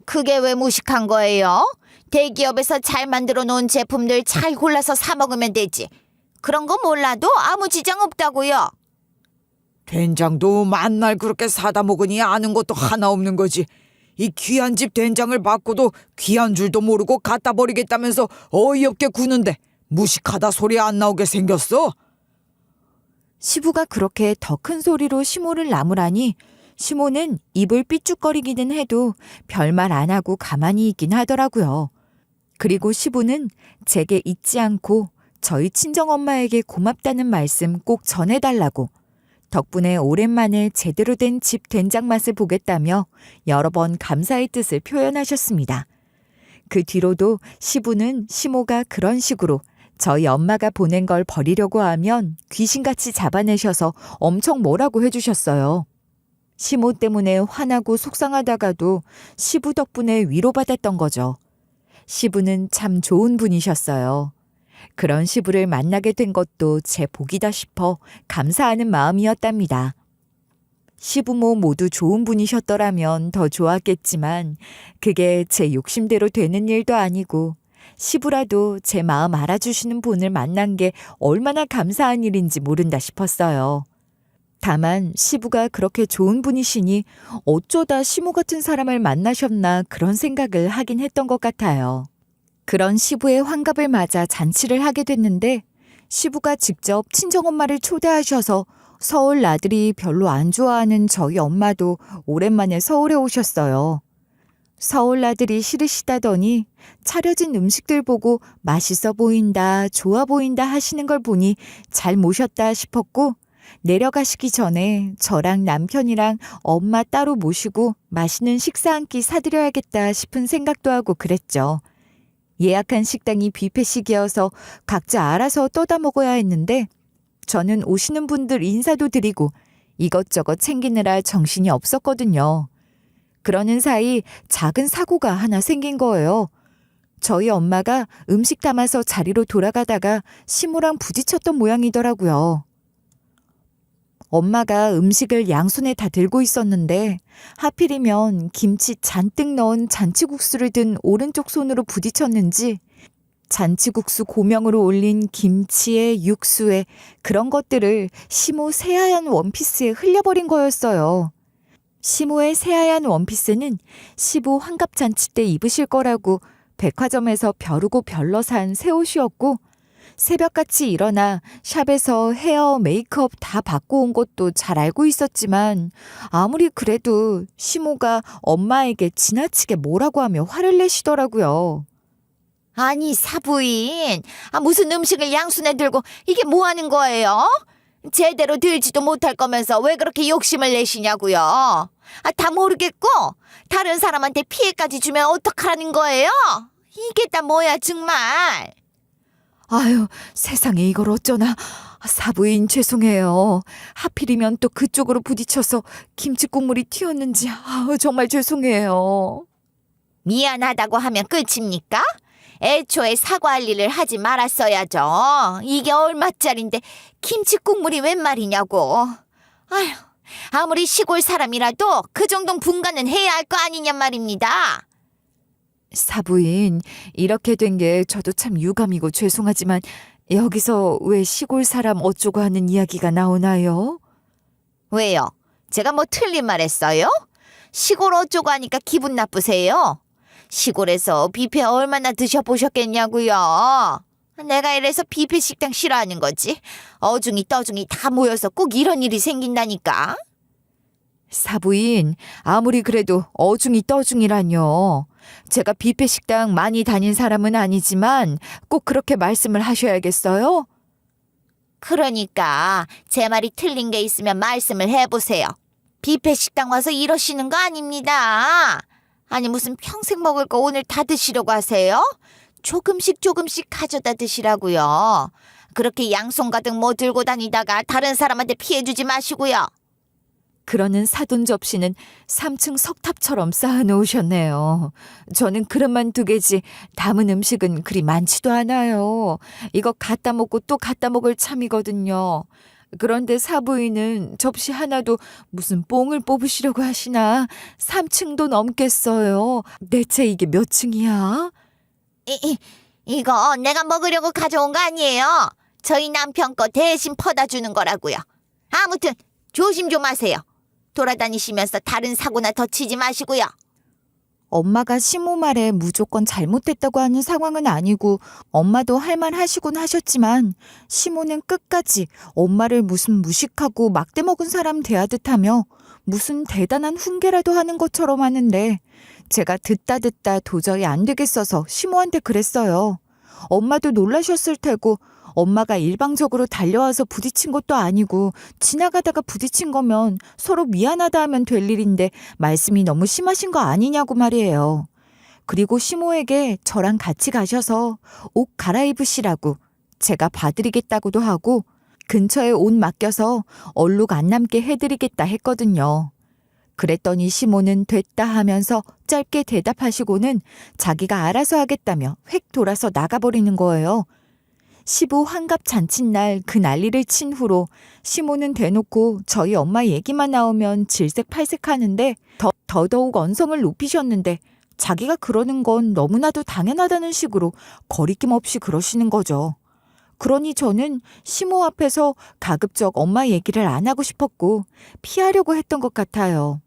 그게 왜 무식한 거예요? 대기업에서 잘 만들어 놓은 제품들 잘 골라서 사 먹으면 되지. 그런 거 몰라도 아무 지장 없다고요. 된장도 만날 그렇게 사다 먹으니 아는 것도 하나 없는 거지. 이 귀한 집 된장을 받고도 귀한 줄도 모르고 갖다 버리겠다면서 어이없게 구는데 무식하다 소리 안 나오게 생겼어? 시부가 그렇게 더 큰 소리로 시모를 나무라니 시모는 입을 삐죽거리기는 해도 별말 안 하고 가만히 있긴 하더라고요. 그리고 시부는 제게 잊지 않고 저희 친정엄마에게 고맙다는 말씀 꼭 전해달라고 덕분에 오랜만에 제대로 된 집 된장 맛을 보겠다며 여러 번 감사의 뜻을 표현하셨습니다. 그 뒤로도 시부는 시모가 그런 식으로 저희 엄마가 보낸 걸 버리려고 하면 귀신같이 잡아내셔서 엄청 뭐라고 해주셨어요. 시모 때문에 화나고 속상하다가도 시부 덕분에 위로받았던 거죠. 시부는 참 좋은 분이셨어요. 그런 시부를 만나게 된 것도 제 복이다 싶어 감사하는 마음이었답니다. 시부모 모두 좋은 분이셨더라면 더 좋았겠지만 그게 제 욕심대로 되는 일도 아니고 시부라도 제 마음 알아주시는 분을 만난 게 얼마나 감사한 일인지 모른다 싶었어요. 다만 시부가 그렇게 좋은 분이시니 어쩌다 시모 같은 사람을 만나셨나 그런 생각을 하긴 했던 것 같아요. 그런 시부의 환갑을 맞아 잔치를 하게 됐는데 시부가 직접 친정엄마를 초대하셔서 서울 나들이 별로 안 좋아하는 저희 엄마도 오랜만에 서울에 오셨어요. 서울 나들이 싫으시다더니 차려진 음식들 보고 맛있어 보인다, 좋아 보인다 하시는 걸 보니 잘 모셨다 싶었고 내려가시기 전에 저랑 남편이랑 엄마 따로 모시고 맛있는 식사 한 끼 사드려야겠다 싶은 생각도 하고 그랬죠. 예약한 식당이 뷔페식이어서 각자 알아서 떠다 먹어야 했는데 저는 오시는 분들 인사도 드리고 이것저것 챙기느라 정신이 없었거든요. 그러는 사이 작은 사고가 하나 생긴 거예요. 저희 엄마가 음식 담아서 자리로 돌아가다가 시모랑 부딪혔던 모양이더라고요. 엄마가 음식을 양손에 다 들고 있었는데 하필이면 김치 잔뜩 넣은 잔치국수를 든 오른쪽 손으로 부딪혔는지 잔치국수 고명으로 올린 김치에 육수에 그런 것들을 시모 새하얀 원피스에 흘려버린 거였어요. 시모의 새하얀 원피스는 시부 환갑잔치 때 입으실 거라고 백화점에서 벼르고 별러 산 새 옷이었고 새벽같이 일어나 샵에서 헤어, 메이크업 다 받고 온 것도 잘 알고 있었지만 아무리 그래도 시모가 엄마에게 지나치게 뭐라고 하며 화를 내시더라고요. 아니, 사부인. 무슨 음식을 양손에 들고 이게 뭐 하는 거예요? 제대로 들지도 못할 거면서 왜 그렇게 욕심을 내시냐고요. 다 모르겠고 다른 사람한테 피해까지 주면 어떡하라는 거예요? 이게 다 뭐야 정말. 아유, 세상에 이걸 어쩌나. 사부인 죄송해요. 하필이면 또 그쪽으로 부딪혀서 김치 국물이 튀었는지 정말 죄송해요. 미안하다고 하면 끝입니까? 애초에 사과할 일을 하지 말았어야죠. 이게 얼마짜린데 김치 국물이 웬 말이냐고. 아휴, 아무리 시골 사람이라도 그 정도는 분간은 해야 할 거 아니냔 말입니다. 사부인, 이렇게 된 게 저도 참 유감이고 죄송하지만 여기서 왜 시골 사람 어쩌고 하는 이야기가 나오나요? 왜요? 제가 뭐 틀린 말 했어요? 시골 어쩌고 하니까 기분 나쁘세요? 시골에서 뷔페 얼마나 드셔보셨겠냐고요. 내가 이래서 뷔페 식당 싫어하는 거지. 어중이 떠중이 다 모여서 꼭 이런 일이 생긴다니까. 사부인, 아무리 그래도 어중이 떠중이라뇨. 제가 뷔페 식당 많이 다닌 사람은 아니지만 꼭 그렇게 말씀을 하셔야겠어요? 그러니까 제 말이 틀린 게 있으면 말씀을 해보세요. 뷔페 식당 와서 이러시는 거 아닙니다. 아니 무슨 평생 먹을 거 오늘 다 드시려고 하세요? 조금씩 조금씩 가져다 드시라고요. 그렇게 양손 가득 뭐 들고 다니다가 다른 사람한테 피해 주지 마시고요. 그러는 사돈 접시는 3층 석탑처럼 쌓아놓으셨네요. 저는 그릇만 2개지 담은 음식은 그리 많지도 않아요. 이거 갖다 먹고 또 갖다 먹을 참이거든요. 그런데 사부인은 접시 하나도 무슨 뽕을 뽑으시려고 하시나 3층도 넘겠어요. 대체 이게 몇 층이야? 이거 내가 먹으려고 가져온 거 아니에요. 저희 남편 거 대신 퍼다 주는 거라고요. 아무튼 조심 좀 하세요. 돌아다니시면서 다른 사고나 더 치지 마시고요. 엄마가 시모 말에 무조건 잘못됐다고 하는 상황은 아니고 엄마도 할 말 하시곤 하셨지만 시모는 끝까지 엄마를 무슨 무식하고 막대 먹은 사람 대하듯 하며 무슨 대단한 훈계라도 하는 것처럼 하는데 제가 듣다 도저히 안 되겠어서 시모한테 그랬어요. 엄마도 놀라셨을 테고 엄마가 일방적으로 달려와서 부딪힌 것도 아니고 지나가다가 부딪힌 거면 서로 미안하다 하면 될 일인데 말씀이 너무 심하신 거 아니냐고 말이에요. 그리고 시모에게 저랑 같이 가셔서 옷 갈아입으시라고 제가 봐드리겠다고도 하고 근처에 옷 맡겨서 얼룩 안 남게 해드리겠다 했거든요. 그랬더니 시모는 됐다 하면서 짧게 대답하시고는 자기가 알아서 하겠다며 획 돌아서 나가버리는 거예요. 시부 환갑 잔칫날 그 난리를 친 후로 시모는 대놓고 저희 엄마 얘기만 나오면 질색팔색하는데 더더욱 언성을 높이셨는데 자기가 그러는 건 너무나도 당연하다는 식으로 거리낌 없이 그러시는 거죠. 그러니 저는 시모 앞에서 가급적 엄마 얘기를 안 하고 싶었고 피하려고 했던 것 같아요.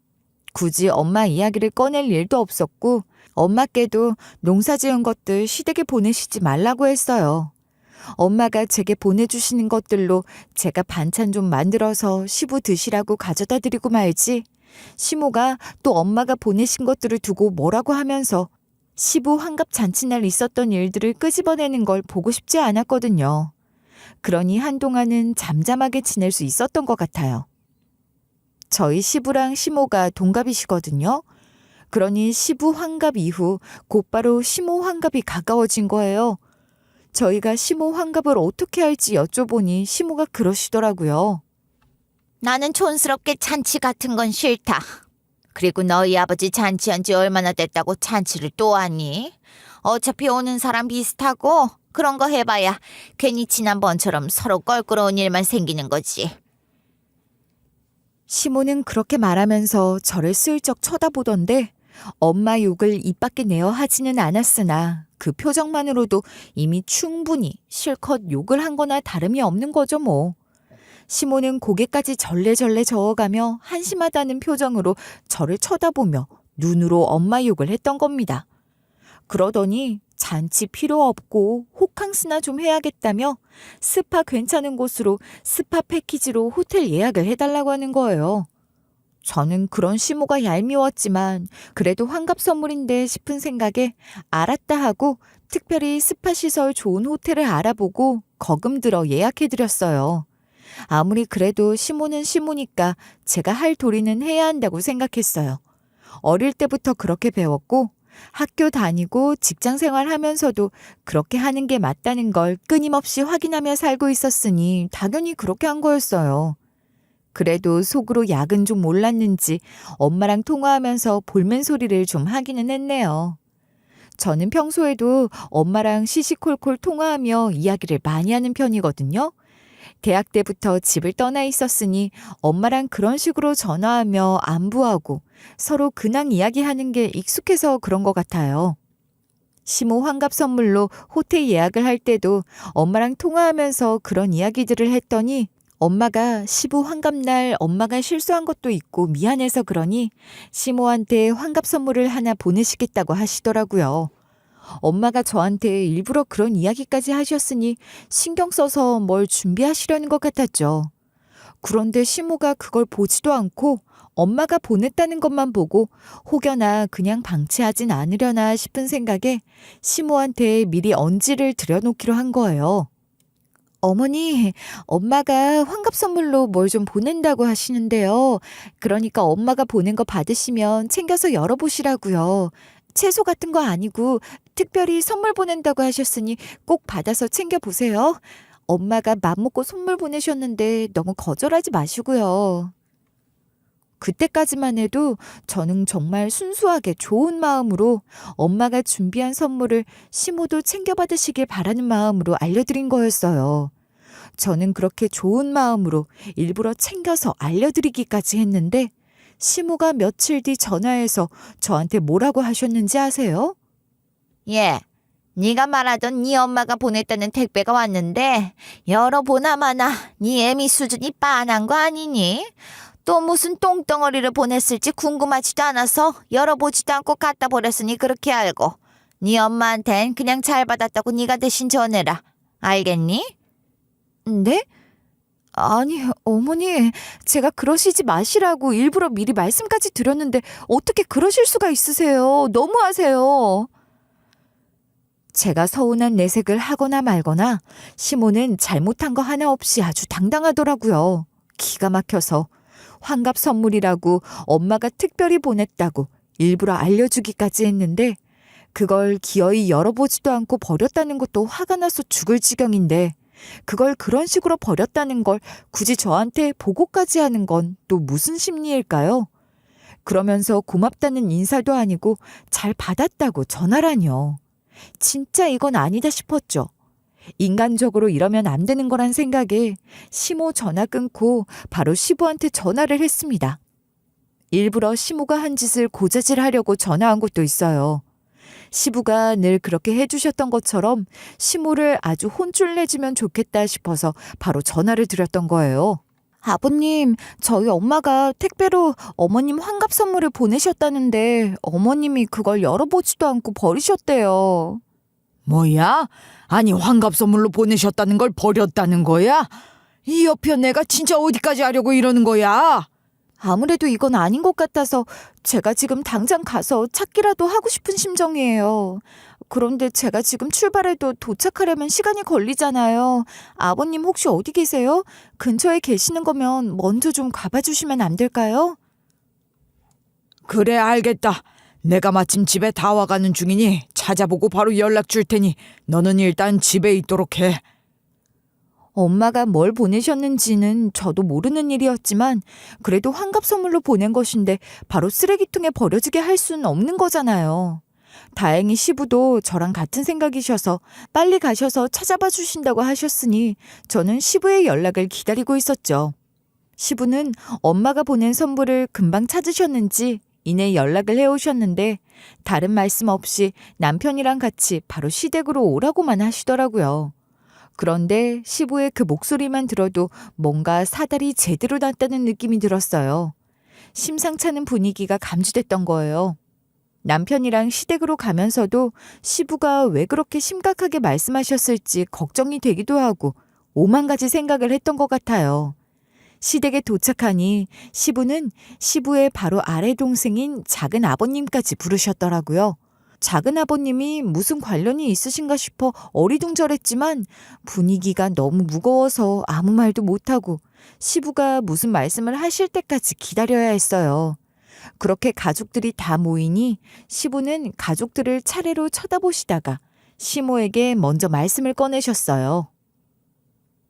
굳이 엄마 이야기를 꺼낼 일도 없었고 엄마께도 농사 지은 것들 시댁에 보내시지 말라고 했어요. 엄마가 제게 보내주시는 것들로 제가 반찬 좀 만들어서 시부 드시라고 가져다 드리고 말지 시모가 또 엄마가 보내신 것들을 두고 뭐라고 하면서 시부 환갑 잔칫날 있었던 일들을 끄집어내는 걸 보고 싶지 않았거든요. 그러니 한동안은 잠잠하게 지낼 수 있었던 것 같아요. 저희 시부랑 시모가 동갑이시거든요. 그러니 시부 환갑 이후 곧바로 시모 환갑이 가까워진 거예요. 저희가 시모 환갑을 어떻게 할지 여쭤보니 시모가 그러시더라고요. 나는 촌스럽게 잔치 같은 건 싫다. 그리고 너희 아버지 잔치한 지 얼마나 됐다고 잔치를 또 하니? 어차피 오는 사람 비슷하고 그런 거 해봐야 괜히 지난번처럼 서로 껄끄러운 일만 생기는 거지. 시모는 그렇게 말하면서 저를 슬쩍 쳐다보던데 엄마 욕을 입 밖에 내어 하지는 않았으나 그 표정만으로도 이미 충분히 실컷 욕을 한 거나 다름이 없는 거죠 뭐. 시모는 고개까지 절레절레 저어가며 한심하다는 표정으로 저를 쳐다보며 눈으로 엄마 욕을 했던 겁니다. 그러더니 잔치 필요 없고 호캉스나 좀 해야겠다며 스파 괜찮은 곳으로 스파 패키지로 호텔 예약을 해달라고 하는 거예요. 저는 그런 시모가 얄미웠지만 그래도 환갑 선물인데 싶은 생각에 알았다 하고 특별히 스파 시설 좋은 호텔을 알아보고 거금 들어 예약해드렸어요. 아무리 그래도 시모는 시모니까 제가 할 도리는 해야 한다고 생각했어요. 어릴 때부터 그렇게 배웠고 학교 다니고 직장 생활하면서도 그렇게 하는 게 맞다는 걸 끊임없이 확인하며 살고 있었으니 당연히 그렇게 한 거였어요. 그래도 속으로 약은 좀 몰랐는지 엄마랑 통화하면서 볼멘 소리를 좀 하기는 했네요. 저는 평소에도 엄마랑 시시콜콜 통화하며 이야기를 많이 하는 편이거든요. 대학 때부터 집을 떠나 있었으니 엄마랑 그런 식으로 전화하며 안부하고 서로 근황 이야기하는 게 익숙해서 그런 것 같아요. 시모 환갑 선물로 호텔 예약을 할 때도 엄마랑 통화하면서 그런 이야기들을 했더니 엄마가 시부 환갑날 엄마가 실수한 것도 있고 미안해서 그러니 시모한테 환갑 선물을 하나 보내시겠다고 하시더라고요. 엄마가 저한테 일부러 그런 이야기까지 하셨으니 신경 써서 뭘 준비하시려는 것 같았죠. 그런데 시모가 그걸 보지도 않고 엄마가 보냈다는 것만 보고 혹여나 그냥 방치하진 않으려나 싶은 생각에 시모한테 미리 언지를 들여놓기로 한 거예요. 어머니, 엄마가 환갑 선물로 뭘 좀 보낸다고 하시는데요. 그러니까 엄마가 보낸 거 받으시면 챙겨서 열어보시라고요. 채소 같은 거 아니고 특별히 선물 보낸다고 하셨으니 꼭 받아서 챙겨보세요. 엄마가 맘먹고 선물 보내셨는데 너무 거절하지 마시고요. 그때까지만 해도 저는 정말 순수하게 좋은 마음으로 엄마가 준비한 선물을 시모도 챙겨받으시길 바라는 마음으로 알려드린 거였어요. 저는 그렇게 좋은 마음으로 일부러 챙겨서 알려드리기까지 했는데 시모가 며칠 뒤 전화해서 저한테 뭐라고 하셨는지 아세요? 예, 네가 말하던 네 엄마가 보냈다는 택배가 왔는데 열어보나마나 네 애미 수준이 빤한 거 아니니? 또 무슨 똥덩어리를 보냈을지 궁금하지도 않아서 열어보지도 않고 갖다 버렸으니 그렇게 알고 네 엄마한텐 그냥 잘 받았다고 네가 대신 전해라. 알겠니? 네? 아니, 어머니, 제가 그러시지 마시라고 일부러 미리 말씀까지 드렸는데 어떻게 그러실 수가 있으세요? 너무하세요. 제가 서운한 내색을 하거나 말거나 시모는 잘못한 거 하나 없이 아주 당당하더라고요. 기가 막혀서 환갑 선물이라고 엄마가 특별히 보냈다고 일부러 알려주기까지 했는데 그걸 기어이 열어보지도 않고 버렸다는 것도 화가 나서 죽을 지경인데 그걸 그런 식으로 버렸다는 걸 굳이 저한테 보고까지 하는 건 또 무슨 심리일까요? 그러면서 고맙다는 인사도 아니고 잘 받았다고 전하라뇨. 진짜 이건 아니다 싶었죠. 인간적으로 이러면 안 되는 거란 생각에 시모 전화 끊고 바로 시부한테 전화를 했습니다. 일부러 시모가 한 짓을 고자질하려고 전화한 것도 있어요. 시부가 늘 그렇게 해주셨던 것처럼 시모를 아주 혼쭐 내주면 좋겠다 싶어서 바로 전화를 드렸던 거예요. 아버님, 저희 엄마가 택배로 어머님 환갑 선물을 보내셨다는데 어머님이 그걸 열어보지도 않고 버리셨대요. 뭐야? 아니 환갑 선물로 보내셨다는 걸 버렸다는 거야? 이 여편 내가 진짜 어디까지 하려고 이러는 거야? 아무래도 이건 아닌 것 같아서 제가 지금 당장 가서 찾기라도 하고 싶은 심정이에요. 그런데 제가 지금 출발해도 도착하려면 시간이 걸리잖아요. 아버님 혹시 어디 계세요? 근처에 계시는 거면 먼저 좀 가봐 주시면 안 될까요? 그래 알겠다. 내가 마침 집에 다 와가는 중이니 찾아보고 바로 연락 줄 테니 너는 일단 집에 있도록 해. 엄마가 뭘 보내셨는지는 저도 모르는 일이었지만 그래도 환갑 선물로 보낸 것인데 바로 쓰레기통에 버려지게 할 수는 없는 거잖아요. 다행히 시부도 저랑 같은 생각이셔서 빨리 가셔서 찾아봐 주신다고 하셨으니 저는 시부의 연락을 기다리고 있었죠. 시부는 엄마가 보낸 선물을 금방 찾으셨는지 이내 연락을 해오셨는데 다른 말씀 없이 남편이랑 같이 바로 시댁으로 오라고만 하시더라고요. 그런데 시부의 그 목소리만 들어도 뭔가 사달이 제대로 났다는 느낌이 들었어요. 심상찮은 분위기가 감지됐던 거예요. 남편이랑 시댁으로 가면서도 시부가 왜 그렇게 심각하게 말씀하셨을지 걱정이 되기도 하고 오만 가지 생각을 했던 것 같아요. 시댁에 도착하니 시부는 시부의 바로 아래 동생인 작은 아버님까지 부르셨더라고요. 작은 아버님이 무슨 관련이 있으신가 싶어 어리둥절했지만 분위기가 너무 무거워서 아무 말도 못하고 시부가 무슨 말씀을 하실 때까지 기다려야 했어요. 그렇게 가족들이 다 모이니 시부는 가족들을 차례로 쳐다보시다가 시모에게 먼저 말씀을 꺼내셨어요.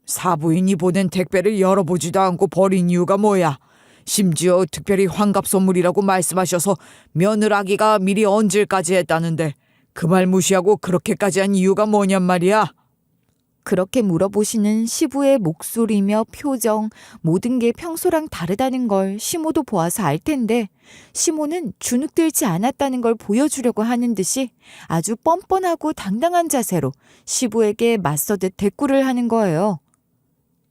사부인이 보낸 택배를 열어보지도 않고 버린 이유가 뭐야? 심지어 특별히 환갑 선물이라고 말씀하셔서 며느라기가 미리 얹을까지 했다는데 그 말 무시하고 그렇게까지 한 이유가 뭐냔 말이야? 그렇게 물어보시는 시부의 목소리며 표정, 모든 게 평소랑 다르다는 걸 시모도 보아서 알 텐데 시모는 주눅들지 않았다는 걸 보여주려고 하는 듯이 아주 뻔뻔하고 당당한 자세로 시부에게 맞서듯 대꾸를 하는 거예요.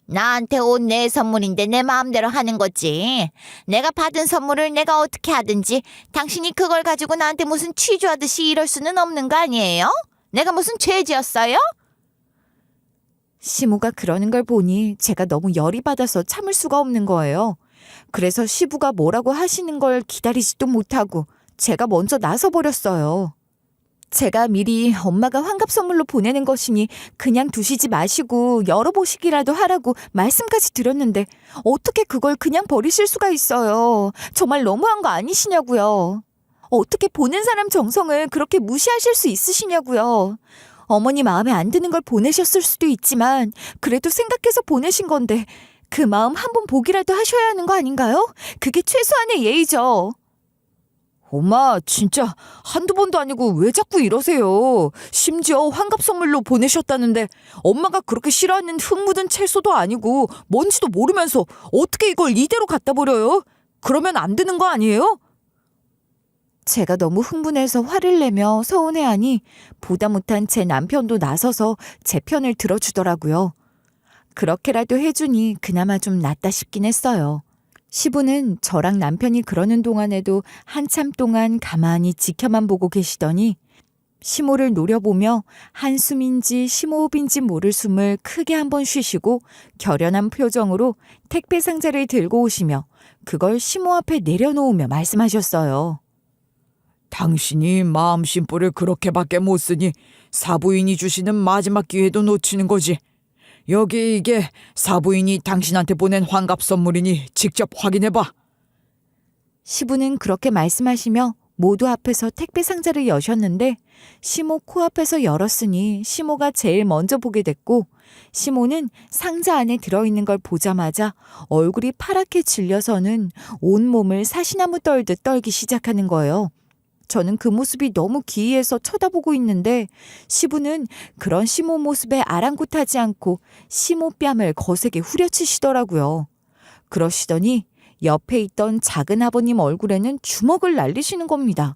나한테 온 내 선물인데 내 마음대로 하는 거지. 내가 받은 선물을 내가 어떻게 하든지 당신이 그걸 가지고 나한테 무슨 취조하듯이 이럴 수는 없는 거 아니에요? 내가 무슨 죄 지었어요? 시모가 그러는 걸 보니 제가 너무 열이 받아서 참을 수가 없는 거예요. 그래서 시부가 뭐라고 하시는 걸 기다리지도 못하고 제가 먼저 나서버렸어요. 제가 미리 엄마가 환갑 선물로 보내는 것이니 그냥 두시지 마시고 열어보시기라도 하라고 말씀까지 드렸는데 어떻게 그걸 그냥 버리실 수가 있어요. 정말 너무한 거 아니시냐고요. 어떻게 보는 사람 정성을 그렇게 무시하실 수 있으시냐고요. 어머니 마음에 안 드는 걸 보내셨을 수도 있지만 그래도 생각해서 보내신 건데 그 마음 한번 보기라도 하셔야 하는 거 아닌가요? 그게 최소한의 예의죠. 엄마, 진짜 한두 번도 아니고 왜 자꾸 이러세요? 심지어 환갑 선물로 보내셨다는데 엄마가 그렇게 싫어하는 흙 묻은 채소도 아니고 뭔지도 모르면서 어떻게 이걸 이대로 갖다 버려요? 그러면 안 되는 거 아니에요? 제가 너무 흥분해서 화를 내며 서운해하니 보다 못한 제 남편도 나서서 제 편을 들어주더라고요. 그렇게라도 해주니 그나마 좀 낫다 싶긴 했어요. 시부는 저랑 남편이 그러는 동안에도 한참 동안 가만히 지켜만 보고 계시더니 시모를 노려보며 한숨인지 심호흡인지 모를 숨을 크게 한번 쉬시고 결연한 표정으로 택배 상자를 들고 오시며 그걸 시모 앞에 내려놓으며 말씀하셨어요. 당신이 마음 심보를 그렇게밖에 못 쓰니 사부인이 주시는 마지막 기회도 놓치는 거지. 여기 이게 사부인이 당신한테 보낸 환갑 선물이니 직접 확인해봐. 시부는 그렇게 말씀하시며 모두 앞에서 택배 상자를 여셨는데 시모 코앞에서 열었으니 시모가 제일 먼저 보게 됐고 시모는 상자 안에 들어있는 걸 보자마자 얼굴이 파랗게 질려서는 온몸을 사시나무 떨듯 떨기 시작하는 거예요. 저는 그 모습이 너무 기이해서 쳐다보고 있는데 시부는 그런 시모 모습에 아랑곳하지 않고 시모 뺨을 거세게 후려치시더라고요. 그러시더니 옆에 있던 작은 아버님 얼굴에는 주먹을 날리시는 겁니다.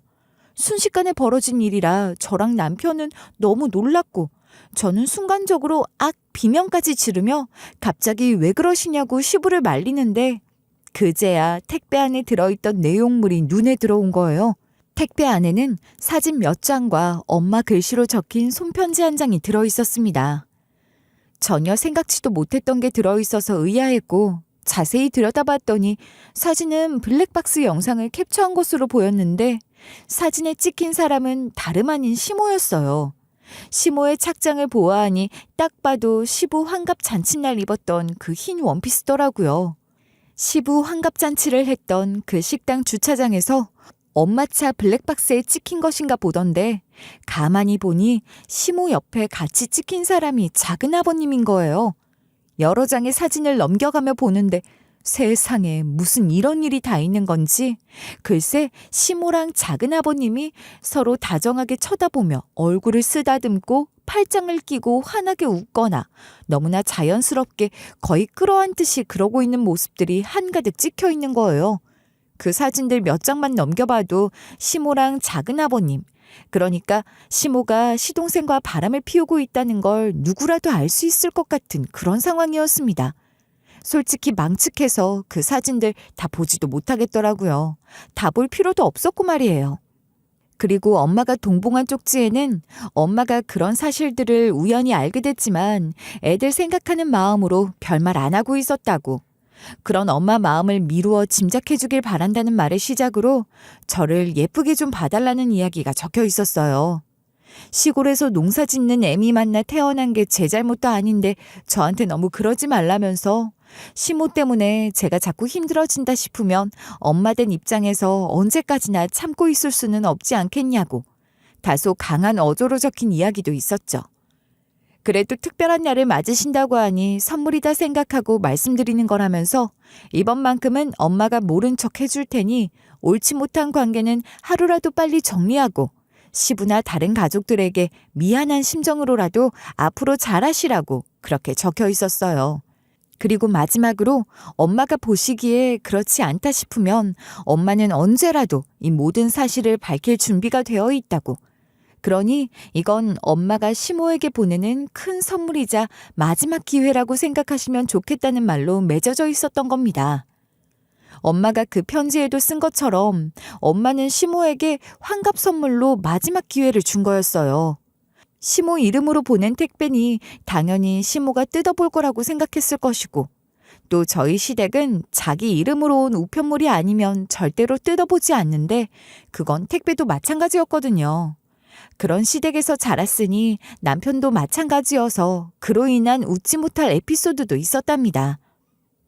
순식간에 벌어진 일이라 저랑 남편은 너무 놀랐고 저는 순간적으로 악 비명까지 지르며 갑자기 왜 그러시냐고 시부를 말리는데 그제야 택배 안에 들어있던 내용물이 눈에 들어온 거예요. 택배 안에는 사진 몇 장과 엄마 글씨로 적힌 손편지 한 장이 들어있었습니다. 전혀 생각지도 못했던 게 들어있어서 의아했고 자세히 들여다봤더니 사진은 블랙박스 영상을 캡처한 것으로 보였는데 사진에 찍힌 사람은 다름 아닌 시모였어요. 시모의 착장을 보아하니 딱 봐도 시부 환갑 잔칫날 입었던 그 흰 원피스더라고요. 시부 환갑 잔치를 했던 그 식당 주차장에서 엄마 차 블랙박스에 찍힌 것인가 보던데 가만히 보니 시모 옆에 같이 찍힌 사람이 작은 아버님인 거예요. 여러 장의 사진을 넘겨가며 보는데 세상에 무슨 이런 일이 다 있는 건지 글쎄 시모랑 작은 아버님이 서로 다정하게 쳐다보며 얼굴을 쓰다듬고 팔짱을 끼고 환하게 웃거나 너무나 자연스럽게 거의 끌어안듯이 그러고 있는 모습들이 한가득 찍혀 있는 거예요. 그 사진들 몇 장만 넘겨봐도 시모랑 작은 아버님, 그러니까 시모가 시동생과 바람을 피우고 있다는 걸 누구라도 알 수 있을 것 같은 그런 상황이었습니다. 솔직히 망측해서 그 사진들 다 보지도 못하겠더라고요. 다 볼 필요도 없었고 말이에요. 그리고 엄마가 동봉한 쪽지에는 엄마가 그런 사실들을 우연히 알게 됐지만 애들 생각하는 마음으로 별말 안 하고 있었다고. 그런 엄마 마음을 미루어 짐작해 주길 바란다는 말을 시작으로 저를 예쁘게 좀 봐달라는 이야기가 적혀 있었어요. 시골에서 농사 짓는 애미 만나 태어난 게 제 잘못도 아닌데 저한테 너무 그러지 말라면서 시모 때문에 제가 자꾸 힘들어진다 싶으면 엄마 된 입장에서 언제까지나 참고 있을 수는 없지 않겠냐고 다소 강한 어조로 적힌 이야기도 있었죠. 그래도 특별한 날을 맞으신다고 하니 선물이다 생각하고 말씀드리는 거라면서 이번만큼은 엄마가 모른 척 해줄 테니 옳지 못한 관계는 하루라도 빨리 정리하고 시부나 다른 가족들에게 미안한 심정으로라도 앞으로 잘하시라고 그렇게 적혀 있었어요. 그리고 마지막으로 엄마가 보시기에 그렇지 않다 싶으면 엄마는 언제라도 이 모든 사실을 밝힐 준비가 되어 있다고. 그러니 이건 엄마가 시모에게 보내는 큰 선물이자 마지막 기회라고 생각하시면 좋겠다는 말로 맺어져 있었던 겁니다. 엄마가 그 편지에도 쓴 것처럼 엄마는 시모에게 환갑 선물로 마지막 기회를 준 거였어요. 시모 이름으로 보낸 택배니 당연히 시모가 뜯어볼 거라고 생각했을 것이고 또 저희 시댁은 자기 이름으로 온 우편물이 아니면 절대로 뜯어보지 않는데 그건 택배도 마찬가지였거든요. 그런 시댁에서 자랐으니 남편도 마찬가지여서 그로 인한 웃지 못할 에피소드도 있었답니다.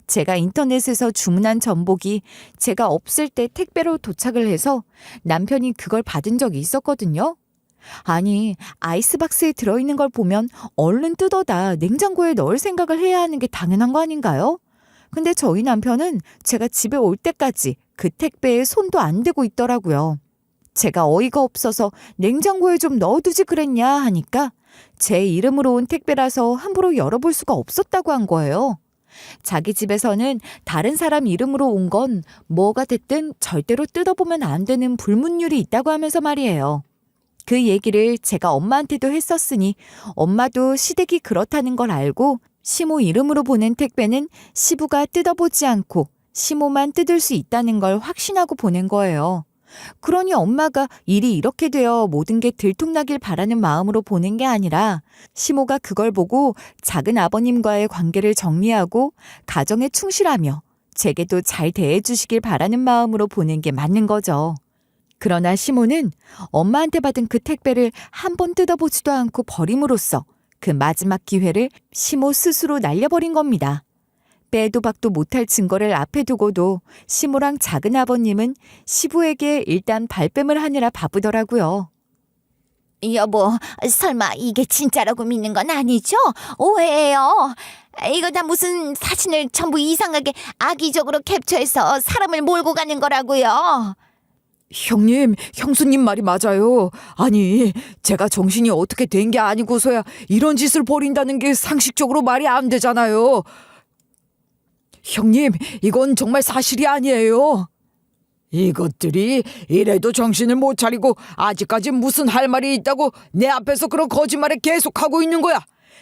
제가 인터넷에서 주문한 전복이 제가 없을 때 택배로 도착을 해서 남편이 그걸 받은 적이 있었거든요. 아니, 아이스박스에 들어있는 걸 보면 얼른 뜯어다 냉장고에 넣을 생각을 해야 하는 게 당연한 거 아닌가요? 근데 저희 남편은 제가 집에 올 때까지 그 택배에 손도 안 대고 있더라고요. 제가 어이가 없어서 냉장고에 좀 넣어두지 그랬냐 하니까 제 이름으로 온 택배라서 함부로 열어볼 수가 없었다고 한 거예요. 자기 집에서는 다른 사람 이름으로 온 건 뭐가 됐든 절대로 뜯어보면 안 되는 불문율이 있다고 하면서 말이에요. 그 얘기를 제가 엄마한테도 했었으니 엄마도 시댁이 그렇다는 걸 알고 시모 이름으로 보낸 택배는 시부가 뜯어보지 않고 시모만 뜯을 수 있다는 걸 확신하고 보낸 거예요. 그러니 엄마가 일이 이렇게 되어 모든 게 들통나길 바라는 마음으로 보낸 게 아니라 시모가 그걸 보고 작은 아버님과의 관계를 정리하고 가정에 충실하며 제게도 잘 대해주시길 바라는 마음으로 보낸 게 맞는 거죠. 그러나 시모는 엄마한테 받은 그 택배를 한 번 뜯어보지도 않고 버림으로써 그 마지막 기회를 시모 스스로 날려버린 겁니다. 빼도 박도 못할 증거를 앞에 두고도 시모랑 작은 아버님은 시부에게 일단 발뺌을 하느라 바쁘더라고요. 여보, 설마 이게 진짜라고 믿는 건 아니죠? 오해예요. 이거 다 무슨 사진을 전부 이상하게 악의적으로 캡처해서 사람을 몰고 가는 거라고요. 형님, 형수님 말이 맞아요. 아니, 제가 정신이 어떻게 된 게 아니고서야 이런 짓을 벌인다는 게 상식적으로 말이 안 되잖아요. 형님, 이건 정말 사실이 아니에요. 이것들이 이래도 정신을 못 차리고 아직까지 무슨 할 말이 있다고 내 앞에서 그런 거짓말을 계속하고 있는 거야.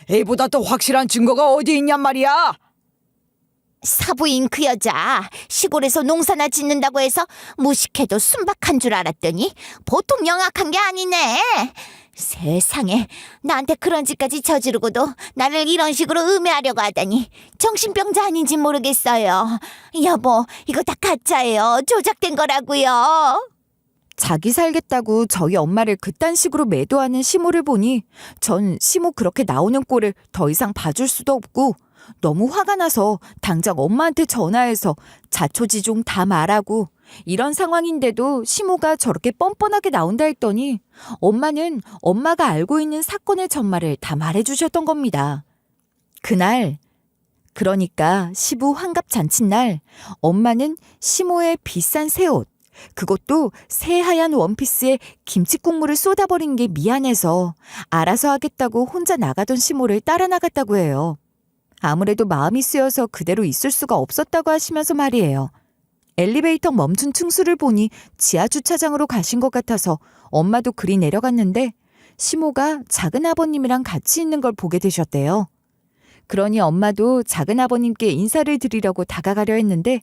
이보다 더 확실한 증거가 어디 있냔 말이야. 사부인 그 여자 시골에서 농사나 짓는다고 해서 무식해도 순박한 줄 알았더니 보통 영악한 게 아니네. 세상에, 나한테 그런 짓까지 저지르고도 나를 이런 식으로 음해하려고 하다니 정신병자 아닌지 모르겠어요. 여보, 이거 다 가짜예요. 조작된 거라고요. 자기 살겠다고 저희 엄마를 그딴 식으로 매도하는 시모를 보니 전 시모 그렇게 나오는 꼴을 더 이상 봐줄 수도 없고 너무 화가 나서 당장 엄마한테 전화해서 자초지종 다 말하고 이런 상황인데도 시모가 저렇게 뻔뻔하게 나온다 했더니 엄마는 엄마가 알고 있는 사건의 전말을 다 말해주셨던 겁니다. 그날, 그러니까 시부 환갑 잔칫날, 엄마는 시모의 비싼 새 옷, 그것도 새하얀 원피스에 김치 국물을 쏟아버린 게 미안해서 알아서 하겠다고 혼자 나가던 시모를 따라 나갔다고 해요. 아무래도 마음이 쓰여서 그대로 있을 수가 없었다고 하시면서 말이에요. 엘리베이터 멈춘 층수를 보니 지하 주차장으로 가신 것 같아서 엄마도 그리 내려갔는데 시모가 작은 아버님이랑 같이 있는 걸 보게 되셨대요. 그러니 엄마도 작은 아버님께 인사를 드리려고 다가가려 했는데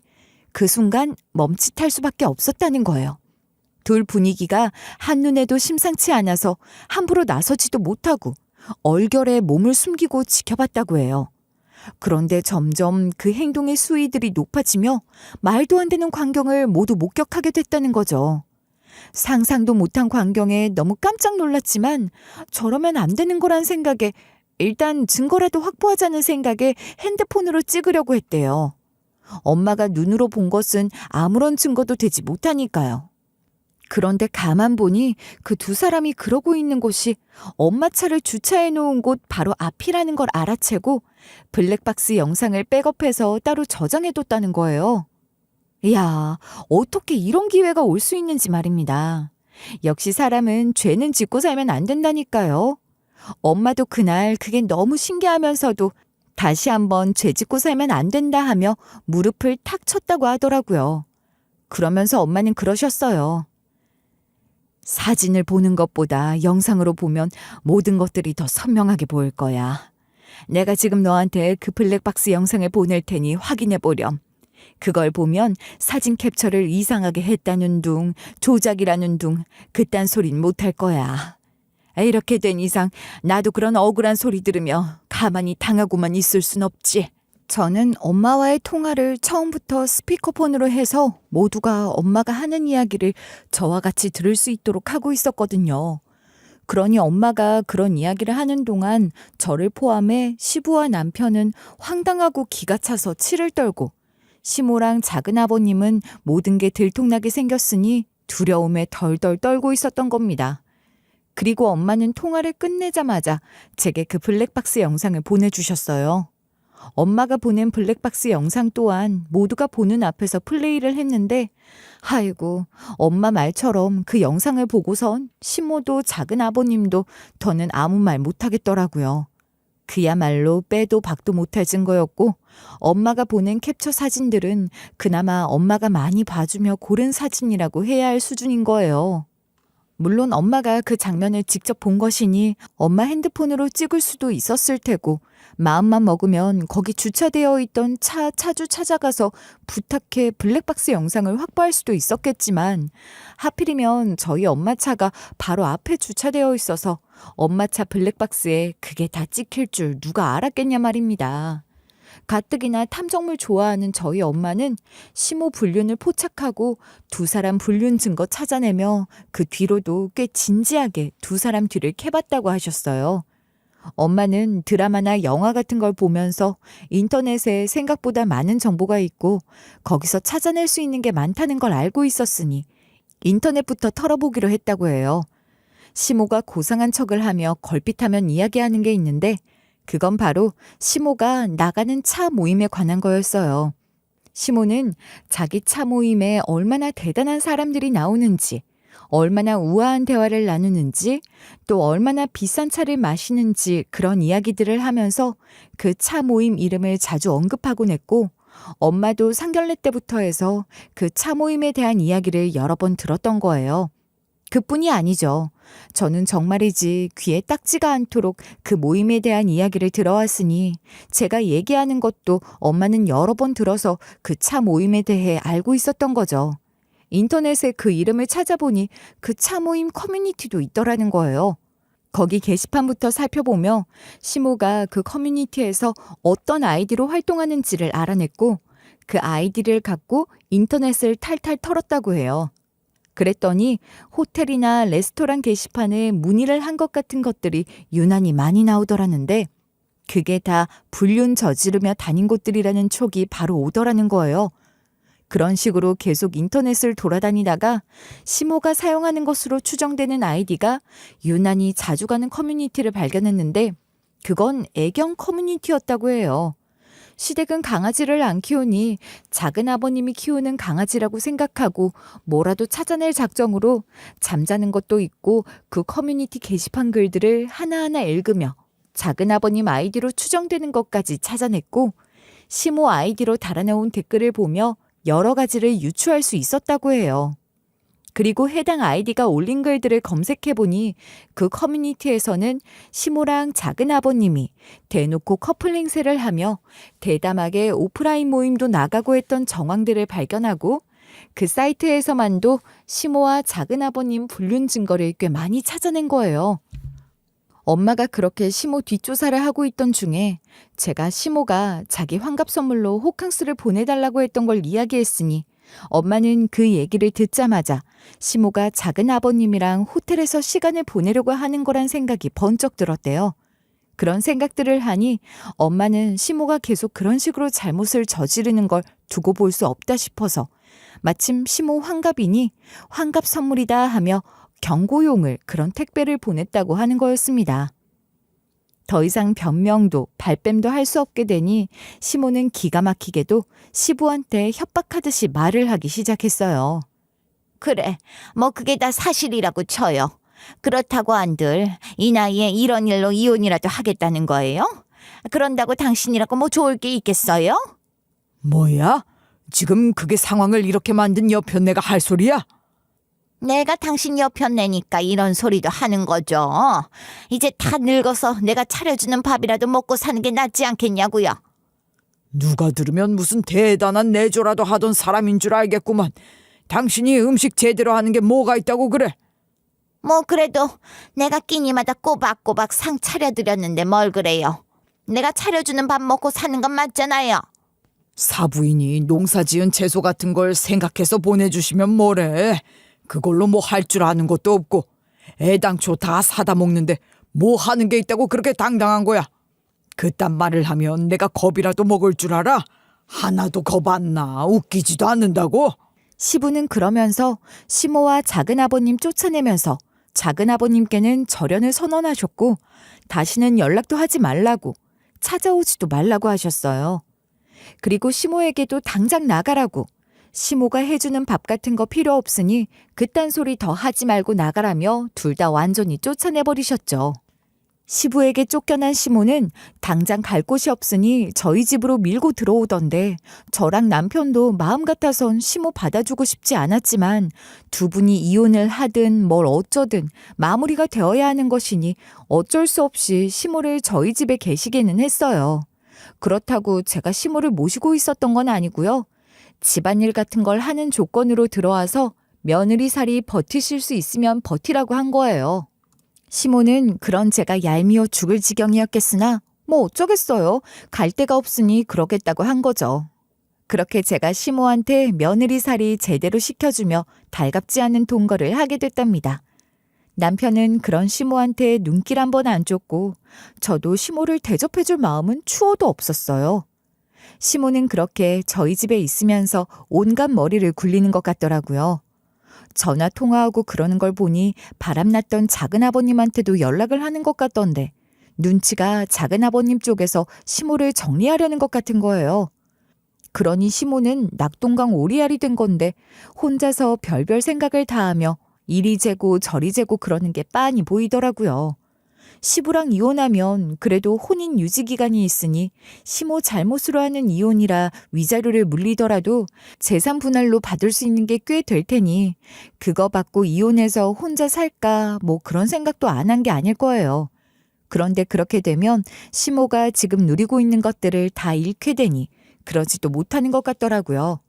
그 순간 멈칫할 수밖에 없었다는 거예요. 둘 분위기가 한눈에도 심상치 않아서 함부로 나서지도 못하고 얼결에 몸을 숨기고 지켜봤다고 해요. 그런데 점점 그 행동의 수위들이 높아지며 말도 안 되는 광경을 모두 목격하게 됐다는 거죠. 상상도 못한 광경에 너무 깜짝 놀랐지만 저러면 안 되는 거란 생각에 일단 증거라도 확보하자는 생각에 핸드폰으로 찍으려고 했대요. 엄마가 눈으로 본 것은 아무런 증거도 되지 못하니까요. 그런데 가만 보니 그 두 사람이 그러고 있는 곳이 엄마 차를 주차해 놓은 곳 바로 앞이라는 걸 알아채고 블랙박스 영상을 백업해서 따로 저장해뒀다는 거예요. 이야, 어떻게 이런 기회가 올 수 있는지 말입니다. 역시 사람은 죄는 짓고 살면 안 된다니까요. 엄마도 그날 그게 너무 신기하면서도 다시 한번 죄 짓고 살면 안 된다 하며 무릎을 탁 쳤다고 하더라고요. 그러면서 엄마는 그러셨어요. 사진을 보는 것보다 영상으로 보면 모든 것들이 더 선명하게 보일 거야. 내가 지금 너한테 그 블랙박스 영상을 보낼 테니 확인해 보렴. 그걸 보면 사진 캡처를 이상하게 했다는 둥, 조작이라는 둥, 그딴 소린 못할 거야. 이렇게 된 이상 나도 그런 억울한 소리 들으며 가만히 당하고만 있을 순 없지. 저는 엄마와의 통화를 처음부터 스피커폰으로 해서 모두가 엄마가 하는 이야기를 저와 같이 들을 수 있도록 하고 있었거든요. 그러니 엄마가 그런 이야기를 하는 동안 저를 포함해 시부와 남편은 황당하고 기가 차서 치를 떨고, 시모랑 작은 아버님은 모든 게 들통나게 생겼으니 두려움에 덜덜 떨고 있었던 겁니다. 그리고 엄마는 통화를 끝내자마자 제게 그 블랙박스 영상을 보내주셨어요. 엄마가 보낸 블랙박스 영상 또한 모두가 보는 앞에서 플레이를 했는데, 아이고, 엄마 말처럼 그 영상을 보고선 시모도 작은 아버님도 더는 아무 말 못하겠더라고요. 그야말로 빼도 박도 못할 증거였고, 엄마가 보낸 캡처 사진들은 그나마 엄마가 많이 봐주며 고른 사진이라고 해야 할 수준인 거예요. 물론 엄마가 그 장면을 직접 본 것이니 엄마 핸드폰으로 찍을 수도 있었을 테고, 마음만 먹으면 거기 주차되어 있던 차주 찾아가서 부탁해 블랙박스 영상을 확보할 수도 있었겠지만, 하필이면 저희 엄마 차가 바로 앞에 주차되어 있어서 엄마 차 블랙박스에 그게 다 찍힐 줄 누가 알았겠냐 말입니다. 가뜩이나 탐정물 좋아하는 저희 엄마는 시모 불륜을 포착하고 두 사람 불륜 증거 찾아내며 그 뒤로도 꽤 진지하게 두 사람 뒤를 캐봤다고 하셨어요. 엄마는 드라마나 영화 같은 걸 보면서 인터넷에 생각보다 많은 정보가 있고 거기서 찾아낼 수 있는 게 많다는 걸 알고 있었으니 인터넷부터 털어보기로 했다고 해요. 시모가 고상한 척을 하며 걸핏하면 이야기하는 게 있는데, 그건 바로 시모가 나가는 차 모임에 관한 거였어요. 시모는 자기 차 모임에 얼마나 대단한 사람들이 나오는지, 얼마나 우아한 대화를 나누는지, 또 얼마나 비싼 차를 마시는지 그런 이야기들을 하면서 그 차 모임 이름을 자주 언급하곤 했고, 엄마도 상견례 때부터 해서 그 차 모임에 대한 이야기를 여러 번 들었던 거예요. 그뿐이 아니죠. 저는 정말이지 귀에 딱지가 않도록 그 모임에 대한 이야기를 들어왔으니 제가 얘기하는 것도 엄마는 여러 번 들어서 그 차 모임에 대해 알고 있었던 거죠. 인터넷에 그 이름을 찾아보니 그 차 모임 커뮤니티도 있더라는 거예요. 거기 게시판부터 살펴보며 시모가 그 커뮤니티에서 어떤 아이디로 활동하는지를 알아냈고, 그 아이디를 갖고 인터넷을 탈탈 털었다고 해요. 그랬더니 호텔이나 레스토랑 게시판에 문의를 한 것 같은 것들이 유난히 많이 나오더라는데, 그게 다 불륜 저지르며 다닌 곳들이라는 촉이 바로 오더라는 거예요. 그런 식으로 계속 인터넷을 돌아다니다가 시모가 사용하는 것으로 추정되는 아이디가 유난히 자주 가는 커뮤니티를 발견했는데, 그건 애견 커뮤니티였다고 해요. 시댁은 강아지를 안 키우니 작은 아버님이 키우는 강아지라고 생각하고 뭐라도 찾아낼 작정으로 잠자는 것도 있고 그 커뮤니티 게시판 글들을 하나하나 읽으며 작은 아버님 아이디로 추정되는 것까지 찾아냈고, 시모 아이디로 달아놓은 댓글을 보며 여러 가지를 유추할 수 있었다고 해요. 그리고 해당 아이디가 올린 글들을 검색해보니 그 커뮤니티에서는 시모랑 작은 아버님이 대놓고 커플 행세를 하며 대담하게 오프라인 모임도 나가고 했던 정황들을 발견하고, 그 사이트에서만도 시모와 작은 아버님 불륜 증거를 꽤 많이 찾아낸 거예요. 엄마가 그렇게 시모 뒷조사를 하고 있던 중에 제가 시모가 자기 환갑 선물로 호캉스를 보내달라고 했던 걸 이야기했으니 엄마는 그 얘기를 듣자마자 시모가 작은 아버님이랑 호텔에서 시간을 보내려고 하는 거란 생각이 번쩍 들었대요. 그런 생각들을 하니 엄마는 시모가 계속 그런 식으로 잘못을 저지르는 걸 두고 볼 수 없다 싶어서 마침 시모 환갑이니 환갑 선물이다 하며 경고용을 그런 택배를 보냈다고 하는 거였습니다. 더 이상 변명도 발뺌도 할 수 없게 되니 시모는 기가 막히게도 시부한테 협박하듯이 말을 하기 시작했어요. 그래, 뭐 그게 다 사실이라고 쳐요. 그렇다고 한들 이 나이에 이런 일로 이혼이라도 하겠다는 거예요? 그런다고 당신이라고 뭐 좋을 게 있겠어요? 뭐야? 지금 그게 상황을 이렇게 만든 여편네가 할 소리야? 내가 당신 여편 내니까 이런 소리도 하는 거죠. 이제 다 늙어서 내가 차려주는 밥이라도 먹고 사는 게 낫지 않겠냐고요. 누가 들으면 무슨 대단한 내조라도 하던 사람인 줄 알겠구만. 당신이 음식 제대로 하는 게 뭐가 있다고 그래? 뭐 그래도 내가 끼니마다 꼬박꼬박 상 차려드렸는데 뭘 그래요. 내가 차려주는 밥 먹고 사는 건 맞잖아요. 사부인이 농사지은 채소 같은 걸 생각해서 보내주시면 뭐래. 그걸로 뭐 할 줄 아는 것도 없고 애당초 다 사다 먹는데 뭐 하는 게 있다고 그렇게 당당한 거야. 그딴 말을 하면 내가 겁이라도 먹을 줄 알아? 하나도 겁 안 나. 웃기지도 않는다고. 시부는 그러면서 시모와 작은아버님 쫓아내면서 작은아버님께는 절연을 선언하셨고 다시는 연락도 하지 말라고 찾아오지도 말라고 하셨어요. 그리고 시모에게도 당장 나가라고 시모가 해주는 밥 같은 거 필요 없으니 그딴 소리 더 하지 말고 나가라며 둘 다 완전히 쫓아내버리셨죠. 시부에게 쫓겨난 시모는 당장 갈 곳이 없으니 저희 집으로 밀고 들어오던데 저랑 남편도 마음 같아선 시모 받아주고 싶지 않았지만 두 분이 이혼을 하든 뭘 어쩌든 마무리가 되어야 하는 것이니 어쩔 수 없이 시모를 저희 집에 계시게는 했어요. 그렇다고 제가 시모를 모시고 있었던 건 아니고요. 집안일 같은 걸 하는 조건으로 들어와서 며느리살이 버티실 수 있으면 버티라고 한 거예요. 시모는 그런 제가 얄미워 죽을 지경이었겠으나 뭐 어쩌겠어요. 갈 데가 없으니 그러겠다고 한 거죠. 그렇게 제가 시모한테 며느리살이 제대로 시켜주며 달갑지 않은 동거를 하게 됐답니다. 남편은 그런 시모한테 눈길 한 번 안 줬고 저도 시모를 대접해줄 마음은 추워도 없었어요. 시모는 그렇게 저희 집에 있으면서 온갖 머리를 굴리는 것 같더라고요. 전화 통화하고 그러는 걸 보니 바람났던 작은아버님한테도 연락을 하는 것 같던데 눈치가 작은아버님 쪽에서 시모를 정리하려는 것 같은 거예요. 그러니 시모는 낙동강 오리알이 된 건데 혼자서 별별 생각을 다 하며 이리 재고 저리 재고 그러는 게 빤히 보이더라고요. 시부랑 이혼하면 그래도 혼인 유지 기간이 있으니 시모 잘못으로 하는 이혼이라 위자료를 물리더라도 재산 분할로 받을 수 있는 게 꽤 될 테니 그거 받고 이혼해서 혼자 살까 뭐 그런 생각도 안 한 게 아닐 거예요. 그런데 그렇게 되면 시모가 지금 누리고 있는 것들을 다 잃게 되니 그러지도 못하는 것 같더라고요.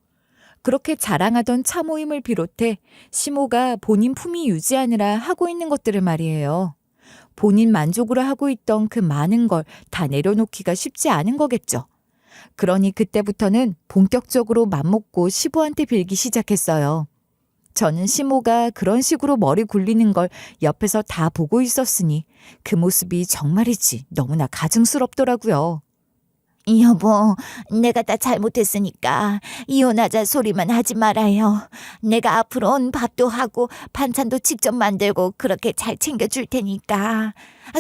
그렇게 자랑하던 차모임을 비롯해 시모가 본인 품위 유지하느라 하고 있는 것들을 말이에요. 본인 만족으로 하고 있던 그 많은 걸 다 내려놓기가 쉽지 않은 거겠죠. 그러니 그때부터는 본격적으로 맘먹고 시부한테 빌기 시작했어요. 저는 시모가 그런 식으로 머리 굴리는 걸 옆에서 다 보고 있었으니 그 모습이 정말이지 너무나 가증스럽더라고요. 여보, 내가 다 잘못했으니까 이혼하자 소리만 하지 말아요. 내가 앞으로는 밥도 하고 반찬도 직접 만들고 그렇게 잘 챙겨줄 테니까.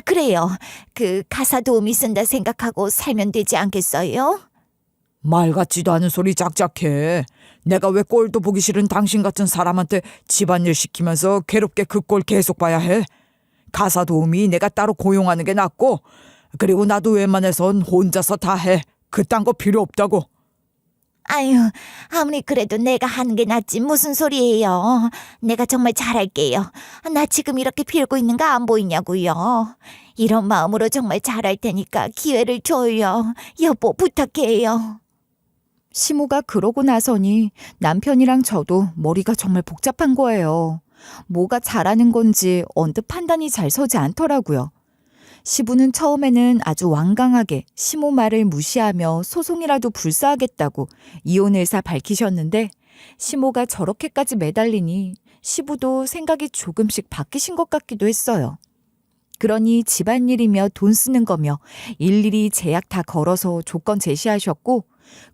그래요. 그 가사 도우미 쓴다 생각하고 살면 되지 않겠어요? 말 같지도 않은 소리 짝짝해. 내가 왜 꼴도 보기 싫은 당신 같은 사람한테 집안일 시키면서 괴롭게 그 꼴 계속 봐야 해? 가사 도우미 내가 따로 고용하는 게 낫고 그리고 나도 웬만해선 혼자서 다 해. 그딴 거 필요 없다고. 아유, 아무리 그래도 내가 하는 게 낫지 무슨 소리예요. 내가 정말 잘할게요. 나 지금 이렇게 빌고 있는 거 안 보이냐고요. 이런 마음으로 정말 잘할 테니까 기회를 줘요. 여보, 부탁해요. 시모가 그러고 나서니 남편이랑 저도 머리가 정말 복잡한 거예요. 뭐가 잘하는 건지 언뜻 판단이 잘 서지 않더라고요. 시부는 처음에는 아주 완강하게 시모 말을 무시하며 소송이라도 불사하겠다고 이혼 의사 밝히셨는데 시모가 저렇게까지 매달리니 시부도 생각이 조금씩 바뀌신 것 같기도 했어요. 그러니 집안일이며 돈 쓰는 거며 일일이 제약 다 걸어서 조건 제시하셨고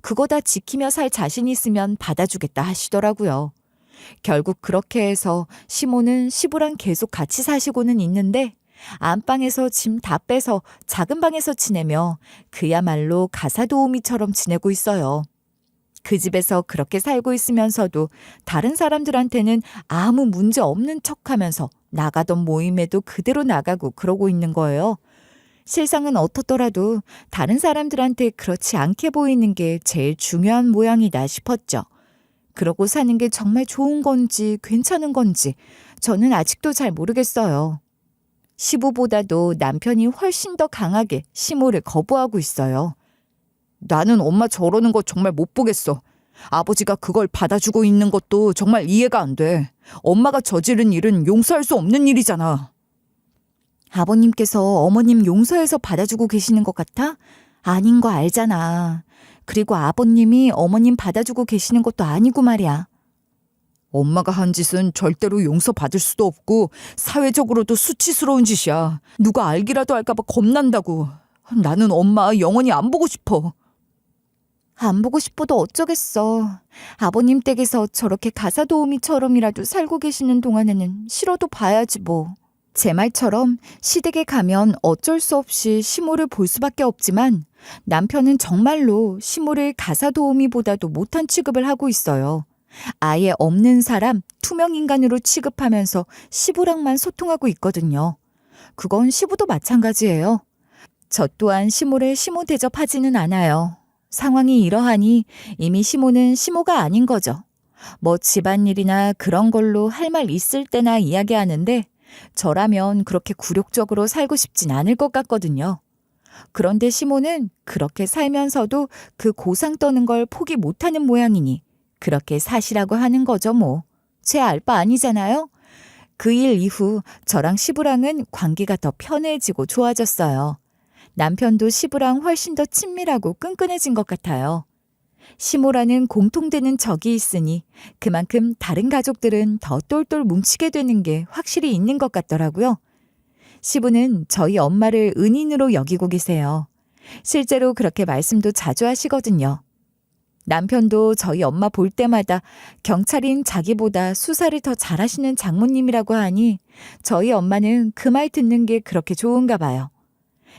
그거 다 지키며 살 자신 있으면 받아주겠다 하시더라고요. 결국 그렇게 해서 시모는 시부랑 계속 같이 사시고는 있는데 안방에서 짐 다 빼서 작은 방에서 지내며 그야말로 가사 도우미처럼 지내고 있어요. 그 집에서 그렇게 살고 있으면서도 다른 사람들한테는 아무 문제 없는 척하면서 나가던 모임에도 그대로 나가고 그러고 있는 거예요. 실상은 어떻더라도 다른 사람들한테 그렇지 않게 보이는 게 제일 중요한 모양이다 싶었죠. 그러고 사는 게 정말 좋은 건지 괜찮은 건지 저는 아직도 잘 모르겠어요. 시부보다도 남편이 훨씬 더 강하게 시모를 거부하고 있어요. 나는 엄마 저러는 거 정말 못 보겠어. 아버지가 그걸 받아주고 있는 것도 정말 이해가 안 돼. 엄마가 저지른 일은 용서할 수 없는 일이잖아. 아버님께서 어머님 용서해서 받아주고 계시는 것 같아? 아닌 거 알잖아. 그리고 아버님이 어머님 받아주고 계시는 것도 아니고 말이야. 엄마가 한 짓은 절대로 용서받을 수도 없고 사회적으로도 수치스러운 짓이야. 누가 알기라도 할까봐 겁난다고. 나는 엄마 영원히 안 보고 싶어. 안 보고 싶어도 어쩌겠어. 아버님 댁에서 저렇게 가사 도우미처럼이라도 살고 계시는 동안에는 싫어도 봐야지 뭐. 제 말처럼 시댁에 가면 어쩔 수 없이 시모를 볼 수밖에 없지만 남편은 정말로 시모를 가사 도우미보다도 못한 취급을 하고 있어요. 아예 없는 사람, 투명 인간으로 취급하면서 시부랑만 소통하고 있거든요. 그건 시부도 마찬가지예요. 저 또한 시모를 시모 대접하지는 않아요. 상황이 이러하니 이미 시모는 시모가 아닌 거죠. 뭐 집안일이나 그런 걸로 할 말 있을 때나 이야기하는데 저라면 그렇게 굴욕적으로 살고 싶진 않을 것 같거든요. 그런데 시모는 그렇게 살면서도 그 고상 떠는 걸 포기 못하는 모양이니 그렇게 사시라고 하는 거죠 뭐. 제 알 바 아니잖아요. 그 일 이후 저랑 시부랑은 관계가 더 편해지고 좋아졌어요. 남편도 시부랑 훨씬 더 친밀하고 끈끈해진 것 같아요. 시모라는 공통되는 적이 있으니 그만큼 다른 가족들은 더 똘똘 뭉치게 되는 게 확실히 있는 것 같더라고요. 시부는 저희 엄마를 은인으로 여기고 계세요. 실제로 그렇게 말씀도 자주 하시거든요. 남편도 저희 엄마 볼 때마다 경찰인 자기보다 수사를 더 잘하시는 장모님이라고 하니 저희 엄마는 그 말 듣는 게 그렇게 좋은가 봐요.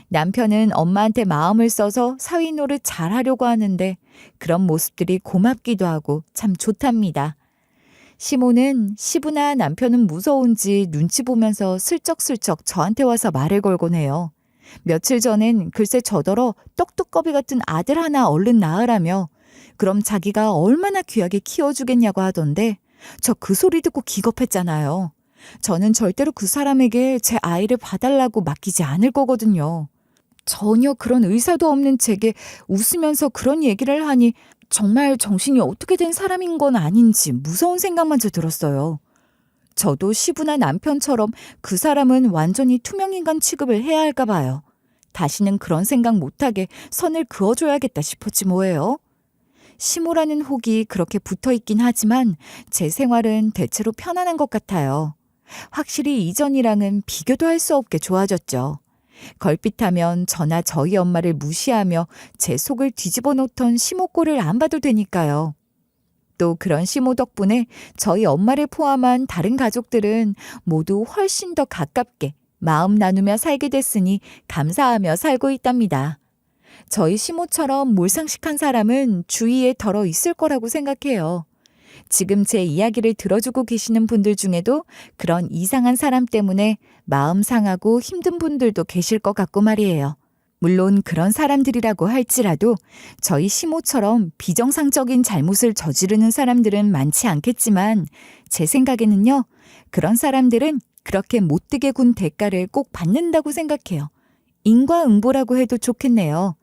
남편은 엄마한테 마음을 써서 사위 노릇 잘하려고 하는데 그런 모습들이 고맙기도 하고 참 좋답니다. 시모는 시부나 남편은 무서운지 눈치 보면서 슬쩍슬쩍 저한테 와서 말을 걸곤 해요. 며칠 전엔 글쎄 저더러 떡두꺼비 같은 아들 하나 얼른 낳으라며 그럼 자기가 얼마나 귀하게 키워주겠냐고 하던데 저 그 소리 듣고 기겁했잖아요. 저는 절대로 그 사람에게 제 아이를 봐달라고 맡기지 않을 거거든요. 전혀 그런 의사도 없는 제게 웃으면서 그런 얘기를 하니 정말 정신이 어떻게 된 사람인 건 아닌지 무서운 생각마저 들었어요. 저도 시부나 남편처럼 그 사람은 완전히 투명인간 취급을 해야 할까 봐요. 다시는 그런 생각 못하게 선을 그어줘야겠다 싶었지 뭐예요. 시모라는 혹이 그렇게 붙어있긴 하지만 제 생활은 대체로 편안한 것 같아요. 확실히 이전이랑은 비교도 할 수 없게 좋아졌죠. 걸핏하면 저나 저희 엄마를 무시하며 제 속을 뒤집어 놓던 시모 꼴을 안 봐도 되니까요. 또 그런 시모 덕분에 저희 엄마를 포함한 다른 가족들은 모두 훨씬 더 가깝게 마음 나누며 살게 됐으니 감사하며 살고 있답니다. 저희 시모처럼 몰상식한 사람은 주위에 덜어 있을 거라고 생각해요. 지금 제 이야기를 들어주고 계시는 분들 중에도 그런 이상한 사람 때문에 마음 상하고 힘든 분들도 계실 것 같고 말이에요. 물론 그런 사람들이라고 할지라도 저희 시모처럼 비정상적인 잘못을 저지르는 사람들은 많지 않겠지만 제 생각에는요. 그런 사람들은 그렇게 못되게 군 대가를 꼭 받는다고 생각해요. 인과응보라고 해도 좋겠네요.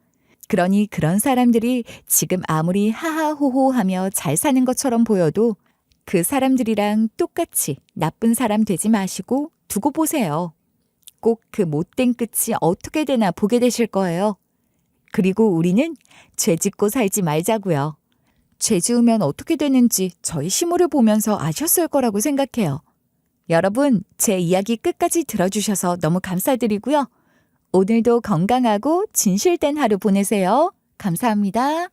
그러니 그런 사람들이 지금 아무리 하하호호하며 잘 사는 것처럼 보여도 그 사람들이랑 똑같이 나쁜 사람 되지 마시고 두고 보세요. 꼭 그 못된 끝이 어떻게 되나 보게 되실 거예요. 그리고 우리는 죄 짓고 살지 말자고요. 죄 지으면 어떻게 되는지 저희 시모를 보면서 아셨을 거라고 생각해요. 여러분, 제 이야기 끝까지 들어주셔서 너무 감사드리고요. 오늘도 건강하고 진실된 하루 보내세요. 감사합니다.